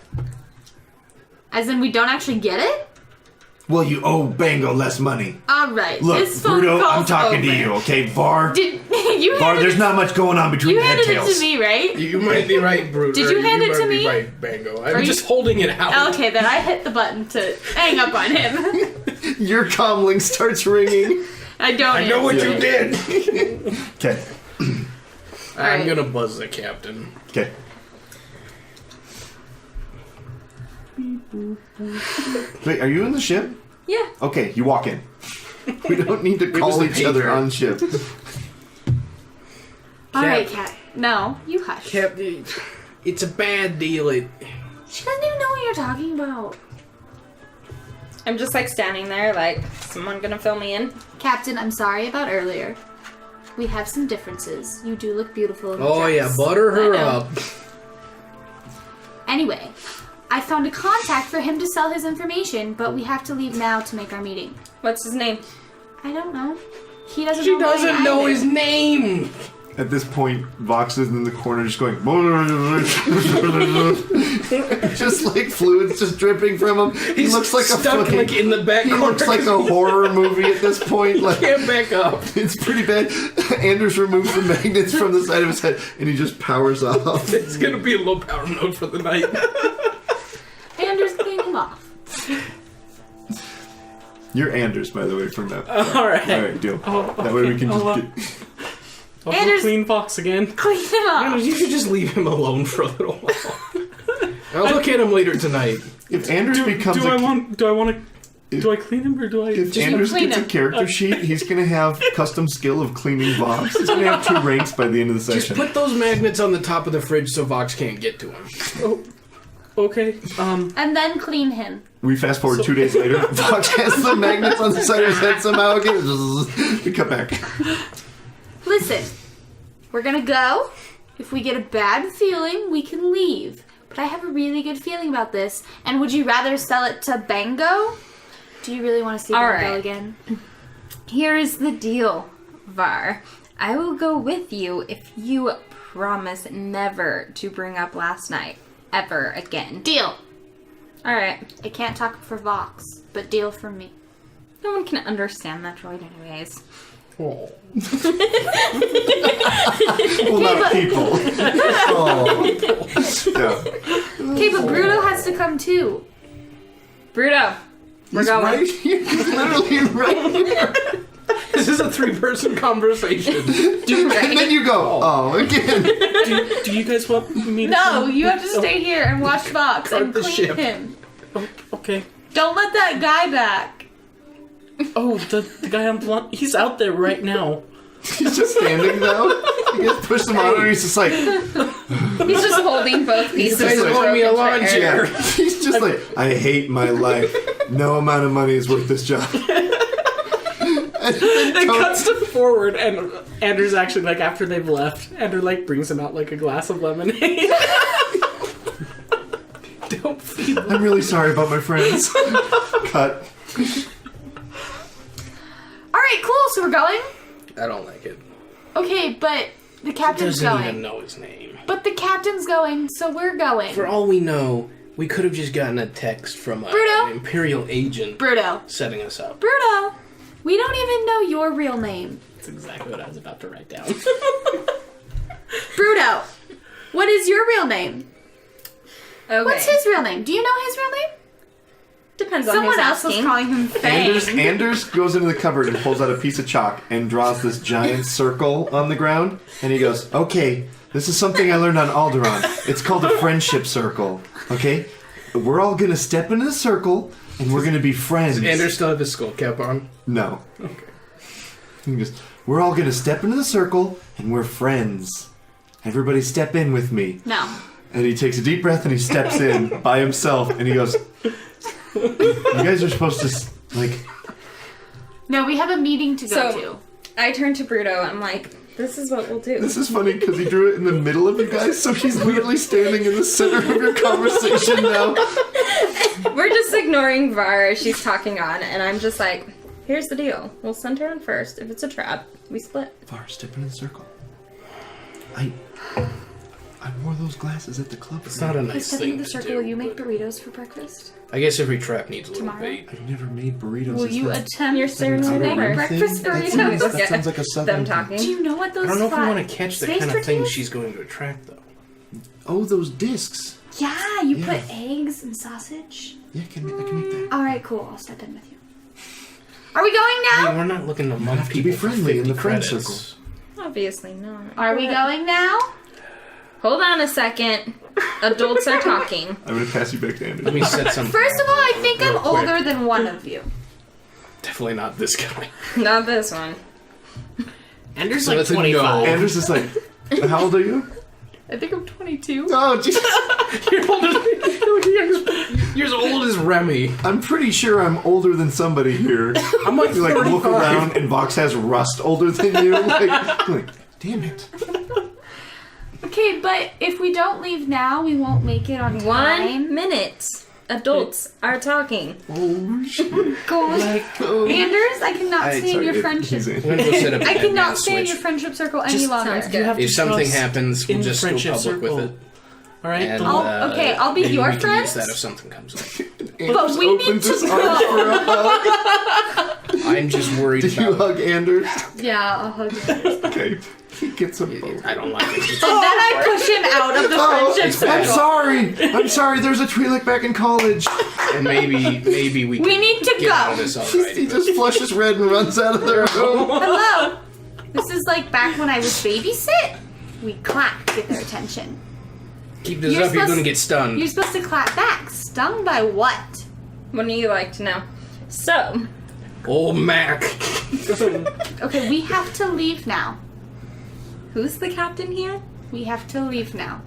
[SPEAKER 5] As in, we don't actually get it?
[SPEAKER 1] Well, you owe Bango less money.
[SPEAKER 5] Alright,
[SPEAKER 1] Look,
[SPEAKER 5] this phone
[SPEAKER 1] Bruto, I'm
[SPEAKER 5] call's
[SPEAKER 1] talking
[SPEAKER 5] over.
[SPEAKER 1] to you, okay? Var,
[SPEAKER 5] Did you
[SPEAKER 1] Var,
[SPEAKER 5] handed
[SPEAKER 1] there's not much going on between
[SPEAKER 5] you
[SPEAKER 1] the head
[SPEAKER 5] handed it
[SPEAKER 1] tails.
[SPEAKER 5] to me, right?
[SPEAKER 3] You might be right, Bruto.
[SPEAKER 5] Did you hand it
[SPEAKER 3] might
[SPEAKER 5] to
[SPEAKER 3] be
[SPEAKER 5] me?
[SPEAKER 3] right, Bango. I'm
[SPEAKER 5] Are you-
[SPEAKER 3] just holding it out.
[SPEAKER 5] Okay, then I hit the button to hang up on him.
[SPEAKER 1] Your comlink starts ringing.
[SPEAKER 5] I don't
[SPEAKER 3] I know what
[SPEAKER 5] answer
[SPEAKER 3] you
[SPEAKER 5] it.
[SPEAKER 3] did.
[SPEAKER 1] Okay.
[SPEAKER 3] I'm
[SPEAKER 5] Alright.
[SPEAKER 3] gonna buzz the captain.
[SPEAKER 1] Okay. Wait, are you in the ship?
[SPEAKER 5] Yeah.
[SPEAKER 1] Okay, you walk in. We don't need to
[SPEAKER 3] was
[SPEAKER 1] call
[SPEAKER 3] the
[SPEAKER 1] each other
[SPEAKER 3] patron.
[SPEAKER 1] on ship.
[SPEAKER 5] Alright, Kat. No, you hush.
[SPEAKER 3] Cap, it's a bad deal.
[SPEAKER 5] She doesn't even know what you're talking about.
[SPEAKER 4] I'm just like standing there, like, someone gonna fill me in?
[SPEAKER 5] Captain, I'm sorry about earlier. We have some differences. You do look beautiful in the
[SPEAKER 3] Oh yeah,
[SPEAKER 5] dress.
[SPEAKER 3] butter her
[SPEAKER 5] I know.
[SPEAKER 3] up.
[SPEAKER 5] Anyway, I found a contact for him to sell his information, but we have to leave now to make our meeting.
[SPEAKER 4] What's his name?
[SPEAKER 5] I don't know. He doesn't
[SPEAKER 3] She
[SPEAKER 5] know mine
[SPEAKER 3] doesn't know
[SPEAKER 5] either.
[SPEAKER 3] his name.
[SPEAKER 1] At this point, Vox is in the corner just going... just like fluids just dripping from him. He
[SPEAKER 3] He's
[SPEAKER 1] looks like a
[SPEAKER 3] stuck
[SPEAKER 1] fucking...
[SPEAKER 3] like in the back
[SPEAKER 1] He
[SPEAKER 3] corner.
[SPEAKER 1] looks like a horror movie at this point. Like,
[SPEAKER 3] Can't back up.
[SPEAKER 1] it's pretty bad. Anders removes the magnets from the side of his head, and he just powers off.
[SPEAKER 3] It's gonna be a low power note for the night.
[SPEAKER 5] Anders, clean him off.
[SPEAKER 1] You're Anders, by the way, from now.
[SPEAKER 2] Alright.
[SPEAKER 1] All right, deal. That way we can just get...
[SPEAKER 2] I'll
[SPEAKER 5] Anders-
[SPEAKER 2] clean Fox again.
[SPEAKER 5] Clean him off.
[SPEAKER 3] You should just leave him alone for a little while. I'll look at him later tonight.
[SPEAKER 1] If Anders becomes
[SPEAKER 2] Do I want to
[SPEAKER 3] Do I clean him or do I
[SPEAKER 1] If
[SPEAKER 3] just
[SPEAKER 1] Anders
[SPEAKER 5] clean
[SPEAKER 1] gets a
[SPEAKER 5] him.
[SPEAKER 1] character sheet, he's gonna have custom skill of cleaning Vox. He's gonna have 2 ranks by the end of the
[SPEAKER 3] just
[SPEAKER 1] session.
[SPEAKER 3] put those magnets on the top of the fridge so Vox can't get to him? Oh, okay.
[SPEAKER 5] And then clean him.
[SPEAKER 1] We fast forward 2 days later. Vox has the magnets on the side of his head somehow again. We cut back.
[SPEAKER 5] Listen, we're gonna go. If we get a bad feeling, we can leave. But I have a really good feeling about this. And would you rather sell it to Bango? Do you really want to see
[SPEAKER 4] All
[SPEAKER 5] Bango
[SPEAKER 4] right.
[SPEAKER 5] again?
[SPEAKER 4] Here is the deal, Var. I will go with you if you promise never to bring up last night ever again.
[SPEAKER 5] Deal.
[SPEAKER 4] All right.
[SPEAKER 5] I can't talk for Vox, but deal for me.
[SPEAKER 4] No one can understand that droid anyways.
[SPEAKER 3] Oh.
[SPEAKER 1] Well, not people. Oh. Yeah.
[SPEAKER 5] Okay, but Bruto has to come too.
[SPEAKER 4] Bruto, we're
[SPEAKER 1] He's
[SPEAKER 4] going.
[SPEAKER 1] right here. He's literally right here.
[SPEAKER 3] This is a 3-person conversation.
[SPEAKER 1] And then you go, oh, again.
[SPEAKER 3] Do you guys want me to
[SPEAKER 5] No, you have to stay here and watch Vox
[SPEAKER 3] Guard
[SPEAKER 5] and
[SPEAKER 3] the
[SPEAKER 5] clean
[SPEAKER 3] ship.
[SPEAKER 5] him.
[SPEAKER 3] Oh, okay.
[SPEAKER 5] Don't let that guy back.
[SPEAKER 3] Oh, the guy on blonde, he's out there right now.
[SPEAKER 1] He's just standing though. You guys push him on and he's just like,
[SPEAKER 4] He's just holding both pieces.
[SPEAKER 1] guys
[SPEAKER 4] of
[SPEAKER 1] owe
[SPEAKER 3] me a
[SPEAKER 4] broken
[SPEAKER 3] lawn
[SPEAKER 4] chair.
[SPEAKER 3] chair.
[SPEAKER 1] he's just like, I hate my life. No amount of money is worth this job.
[SPEAKER 3] It cuts to forward, and Anders actually, like, after they've left, Anders, like, brings him out, like, a glass of lemonade. Don't feed them.
[SPEAKER 1] I'm really sorry about my friends. Cut.
[SPEAKER 5] Alright, cool, so we're going?
[SPEAKER 3] I don't like it.
[SPEAKER 5] Okay, but the captain's
[SPEAKER 3] Doesn't
[SPEAKER 5] going.
[SPEAKER 3] even know his name.
[SPEAKER 5] But the captain's going, so we're going.
[SPEAKER 3] For all we know, we could have just gotten a text from
[SPEAKER 5] Bruto.
[SPEAKER 3] an Imperial agent
[SPEAKER 5] Bruto.
[SPEAKER 3] setting us up.
[SPEAKER 5] Bruto, we don't even know your real name.
[SPEAKER 3] That's exactly what I was about to write down.
[SPEAKER 5] Bruto, what is your real name?
[SPEAKER 4] Okay.
[SPEAKER 5] What's his real name? Do you know his real name?
[SPEAKER 4] Depends on
[SPEAKER 5] Someone
[SPEAKER 4] who's
[SPEAKER 5] else was
[SPEAKER 4] asking.
[SPEAKER 5] calling him Fang.
[SPEAKER 1] Anders goes into the cupboard and pulls out a piece of chalk and draws this giant circle on the ground. And he goes, okay, this is something I learned on Alderaan. It's called a friendship circle. Okay? We're all gonna step into the circle and we're gonna be friends.
[SPEAKER 3] Does Anders still have his skull cap on?
[SPEAKER 1] No.
[SPEAKER 3] Okay.
[SPEAKER 1] He goes, we're all gonna step into the circle and we're friends. Everybody step in with me.
[SPEAKER 5] No.
[SPEAKER 1] And he takes a deep breath and he steps in by himself and he goes, you guys are supposed to, like...
[SPEAKER 5] No, we have a meeting to go
[SPEAKER 4] So-
[SPEAKER 5] to.
[SPEAKER 4] I turn to Bruto. I'm like, this is what we'll do.
[SPEAKER 1] This is funny because he drew it in the middle of you guys, so he's literally standing in the center of your conversation now.
[SPEAKER 4] We're just ignoring Var as she's talking on, and I'm just like, here's the deal. We'll send her in first. If it's a trap, we split.
[SPEAKER 1] Var, step in the circle. I wore those glasses at the club.
[SPEAKER 3] It's not a
[SPEAKER 5] Please
[SPEAKER 3] nice
[SPEAKER 5] step
[SPEAKER 3] thing
[SPEAKER 5] into the
[SPEAKER 3] to
[SPEAKER 5] circle.
[SPEAKER 3] do.
[SPEAKER 5] Will you make
[SPEAKER 3] but
[SPEAKER 5] burritos for breakfast?
[SPEAKER 3] I guess every trap needs a little
[SPEAKER 5] Tomorrow?
[SPEAKER 3] bait.
[SPEAKER 1] I've never made burritos.
[SPEAKER 5] Will
[SPEAKER 1] It's
[SPEAKER 5] you
[SPEAKER 1] not-
[SPEAKER 5] attempt
[SPEAKER 4] Your
[SPEAKER 5] to
[SPEAKER 4] Syrinscape
[SPEAKER 5] make
[SPEAKER 4] or-
[SPEAKER 5] breakfast
[SPEAKER 1] That
[SPEAKER 5] burritos?
[SPEAKER 1] sounds, that sounds like a southern
[SPEAKER 4] Them
[SPEAKER 1] thing.
[SPEAKER 4] talking.
[SPEAKER 5] Do you know what those
[SPEAKER 3] I don't know if we
[SPEAKER 5] flat
[SPEAKER 3] want to catch the
[SPEAKER 5] space
[SPEAKER 3] kind of thing
[SPEAKER 5] tortillas?
[SPEAKER 3] she's going to attract, though.
[SPEAKER 1] Oh, those discs.
[SPEAKER 5] Yeah, you
[SPEAKER 1] Yeah.
[SPEAKER 5] put eggs and sausage.
[SPEAKER 1] Yeah, I can make that.
[SPEAKER 5] Alright, cool. I'll step in with you. Are we going
[SPEAKER 3] I
[SPEAKER 5] now?
[SPEAKER 3] mean, we're not looking to mug
[SPEAKER 1] have to be
[SPEAKER 3] people for
[SPEAKER 1] friendly in
[SPEAKER 3] 50
[SPEAKER 1] the friend
[SPEAKER 3] credits.
[SPEAKER 4] Obviously not.
[SPEAKER 5] Are we going now?
[SPEAKER 4] Hold on a second. Adults are talking.
[SPEAKER 1] I'm gonna pass you back to Andy.
[SPEAKER 3] Let me set something.
[SPEAKER 5] First of all, I think I'm
[SPEAKER 3] Real quick.
[SPEAKER 5] older than one of you.
[SPEAKER 3] Definitely not this guy.
[SPEAKER 4] Not this one.
[SPEAKER 2] Anders
[SPEAKER 3] So
[SPEAKER 2] like
[SPEAKER 3] that's a no.
[SPEAKER 2] 25.
[SPEAKER 1] Anders is like, how old are you?
[SPEAKER 5] I think I'm 22.
[SPEAKER 1] Oh, Jesus.
[SPEAKER 3] You're as old as Remy.
[SPEAKER 1] I'm pretty sure I'm older than somebody here.
[SPEAKER 3] I'm like
[SPEAKER 1] You like look
[SPEAKER 3] 35.
[SPEAKER 1] around and Vox has Rust older than you. Like, damn it.
[SPEAKER 5] Okay, but if we don't leave now, we won't make it on time.
[SPEAKER 4] 1 minute. Adults are talking.
[SPEAKER 1] Oh shit.
[SPEAKER 5] Go. Anders, I cannot stay in your friendship.
[SPEAKER 3] I'm gonna go set up
[SPEAKER 5] I
[SPEAKER 3] an
[SPEAKER 5] cannot
[SPEAKER 3] admin
[SPEAKER 5] stay in
[SPEAKER 3] switch.
[SPEAKER 5] your friendship circle any
[SPEAKER 2] Just
[SPEAKER 5] longer.
[SPEAKER 4] sounds good.
[SPEAKER 2] You have
[SPEAKER 3] If
[SPEAKER 2] to
[SPEAKER 3] something
[SPEAKER 2] trust
[SPEAKER 3] happens,
[SPEAKER 2] in
[SPEAKER 3] we'll
[SPEAKER 2] the
[SPEAKER 3] just go
[SPEAKER 2] friendship
[SPEAKER 3] public
[SPEAKER 2] circle.
[SPEAKER 3] with it.
[SPEAKER 2] All right.
[SPEAKER 3] And,
[SPEAKER 5] Okay, I'll be
[SPEAKER 3] maybe
[SPEAKER 5] your
[SPEAKER 3] we can use
[SPEAKER 5] friend.
[SPEAKER 3] that if something comes up.
[SPEAKER 1] Anders
[SPEAKER 5] we need
[SPEAKER 1] opens
[SPEAKER 5] to
[SPEAKER 1] his arms
[SPEAKER 5] go.
[SPEAKER 1] for a hug.
[SPEAKER 3] I'm just worried
[SPEAKER 1] Did you
[SPEAKER 3] about...
[SPEAKER 1] hug Anders?
[SPEAKER 5] Yeah, I'll hug you.
[SPEAKER 1] Okay. He gets a phone.
[SPEAKER 3] I don't like it.
[SPEAKER 5] And then I push him out of the friendship
[SPEAKER 3] it's bad.
[SPEAKER 1] I'm
[SPEAKER 5] circle.
[SPEAKER 1] sorry. I'm sorry. There's a Twi'lek back in college.
[SPEAKER 3] And maybe we can
[SPEAKER 5] We need to
[SPEAKER 3] get
[SPEAKER 5] go.
[SPEAKER 3] out of this alright.
[SPEAKER 1] He just flushes red and runs out of the room.
[SPEAKER 5] Hello. This is like back when I was babysit. We clap to get their attention.
[SPEAKER 3] Keep this
[SPEAKER 5] You're
[SPEAKER 3] up, you're
[SPEAKER 5] supposed-
[SPEAKER 3] gonna get stunned.
[SPEAKER 5] You're supposed to clap back. Stung by what?
[SPEAKER 4] What do you like to know? So,
[SPEAKER 3] Old Mac.
[SPEAKER 5] Okay, we have to leave now.
[SPEAKER 4] who's the captain here?
[SPEAKER 5] We have to leave now.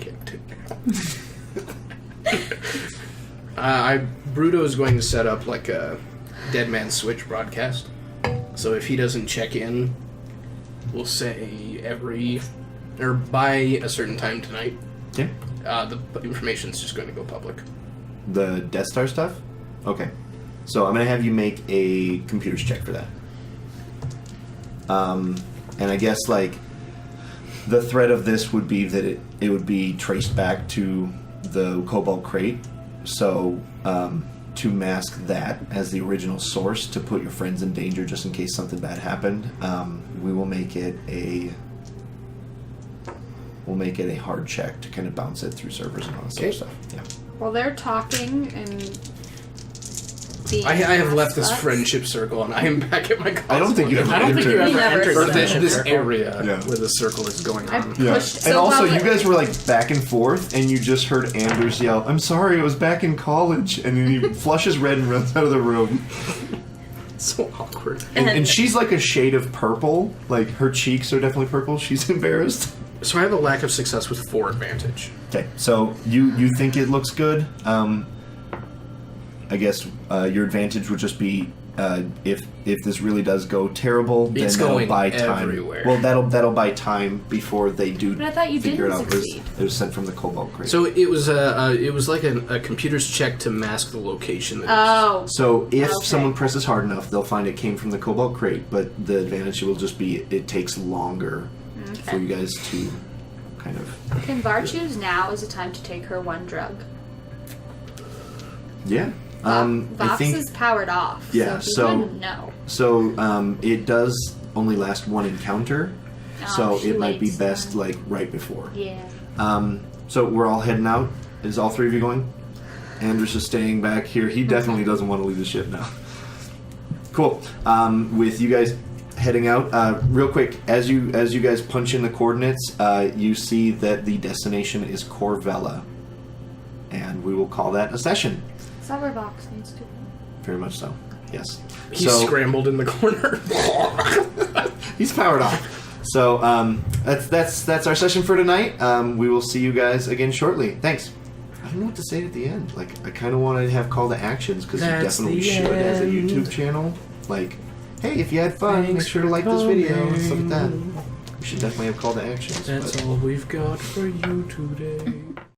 [SPEAKER 3] Bruto is going to set up like a Dead Man Switch broadcast. So if he doesn't check in, we'll say by a certain time tonight,
[SPEAKER 1] Okay.
[SPEAKER 3] the information's just going to go public.
[SPEAKER 1] The Death Star stuff? Okay. So I'm going to have you make a computers check for that. And I guess, like, the thread of this would be that it would be traced back to the Cobalt crate. So, to mask that as the original source to put your friends in danger just in case something bad happened, we will make it a hard check to kind of bounce it through servers and all that sort of stuff. Yeah.
[SPEAKER 5] While they're talking and being
[SPEAKER 3] I have left this
[SPEAKER 5] assets,
[SPEAKER 3] friendship circle and I am back at my cosmo.
[SPEAKER 1] I don't think you ever
[SPEAKER 2] I don't think you
[SPEAKER 1] entered.
[SPEAKER 2] ever
[SPEAKER 4] never
[SPEAKER 2] entered
[SPEAKER 3] Or
[SPEAKER 2] the
[SPEAKER 3] this
[SPEAKER 2] mission circle.
[SPEAKER 3] area
[SPEAKER 1] Yeah.
[SPEAKER 3] where the circle is going
[SPEAKER 5] I
[SPEAKER 3] on.
[SPEAKER 5] pushed so
[SPEAKER 1] And also,
[SPEAKER 5] well
[SPEAKER 1] you
[SPEAKER 5] that-
[SPEAKER 1] guys were like back and forth, and you just heard Anders yell, "I'm sorry, I was back in college," and then he flushes red and runs out of the room.
[SPEAKER 3] So awkward.
[SPEAKER 1] And she's like a shade of purple, like her cheeks are definitely purple. She's embarrassed.
[SPEAKER 3] So I have a lack of success with 4 advantage.
[SPEAKER 1] Okay, so you think it looks good. I guess your advantage would just be if this really does go terrible, then
[SPEAKER 3] It's
[SPEAKER 1] that'll
[SPEAKER 3] going
[SPEAKER 1] buy time.
[SPEAKER 3] everywhere.
[SPEAKER 1] Well, that'll buy time before they do.
[SPEAKER 5] But I thought you
[SPEAKER 1] figure
[SPEAKER 5] didn't
[SPEAKER 1] it out.
[SPEAKER 5] succeed.
[SPEAKER 1] It was sent from the Cobalt crate.
[SPEAKER 3] So it was like a computer's check to mask the location. That
[SPEAKER 5] Oh.
[SPEAKER 1] So if
[SPEAKER 5] Okay.
[SPEAKER 1] someone presses hard enough, they'll find it came from the Cobalt crate, but the advantage will just be it takes longer for you guys to kind of...
[SPEAKER 5] Can Var choose now as a time to take her one drug?
[SPEAKER 1] Yeah. I
[SPEAKER 5] Vox
[SPEAKER 1] think...
[SPEAKER 5] is powered off.
[SPEAKER 1] Yeah,
[SPEAKER 5] so,
[SPEAKER 1] so-
[SPEAKER 5] he wouldn't know.
[SPEAKER 1] So it does only last one encounter, so
[SPEAKER 5] she
[SPEAKER 1] it might be
[SPEAKER 5] waits
[SPEAKER 1] best
[SPEAKER 5] then.
[SPEAKER 1] like right before.
[SPEAKER 5] Yeah.
[SPEAKER 1] So we're all heading out. Is all 3 of you going? Andrews is staying back here. He definitely doesn't want to leave the ship now. Cool. With you guys heading out, real quick, as you guys punch in the coordinates, you see that the destination is Kor Vella, and we will call that a session.
[SPEAKER 5] Is that where Vox needs to be?
[SPEAKER 1] Very much so. Yes.
[SPEAKER 3] He's scrambled in the corner.
[SPEAKER 1] He's powered off. So that's our session for tonight. We will see you guys again shortly. Thanks. I don't know what to say at the end. Like, I kind of want to have call to actions because you
[SPEAKER 3] That's
[SPEAKER 1] definitely
[SPEAKER 3] the
[SPEAKER 1] should as a
[SPEAKER 3] end.
[SPEAKER 1] YouTube channel. Like, hey, if you had fun,
[SPEAKER 3] Thanks
[SPEAKER 1] make sure to
[SPEAKER 3] for
[SPEAKER 1] like this video and
[SPEAKER 3] coming.
[SPEAKER 1] stuff like that. We should definitely have call to actions.
[SPEAKER 3] That's
[SPEAKER 1] but-
[SPEAKER 3] all we've got for you today.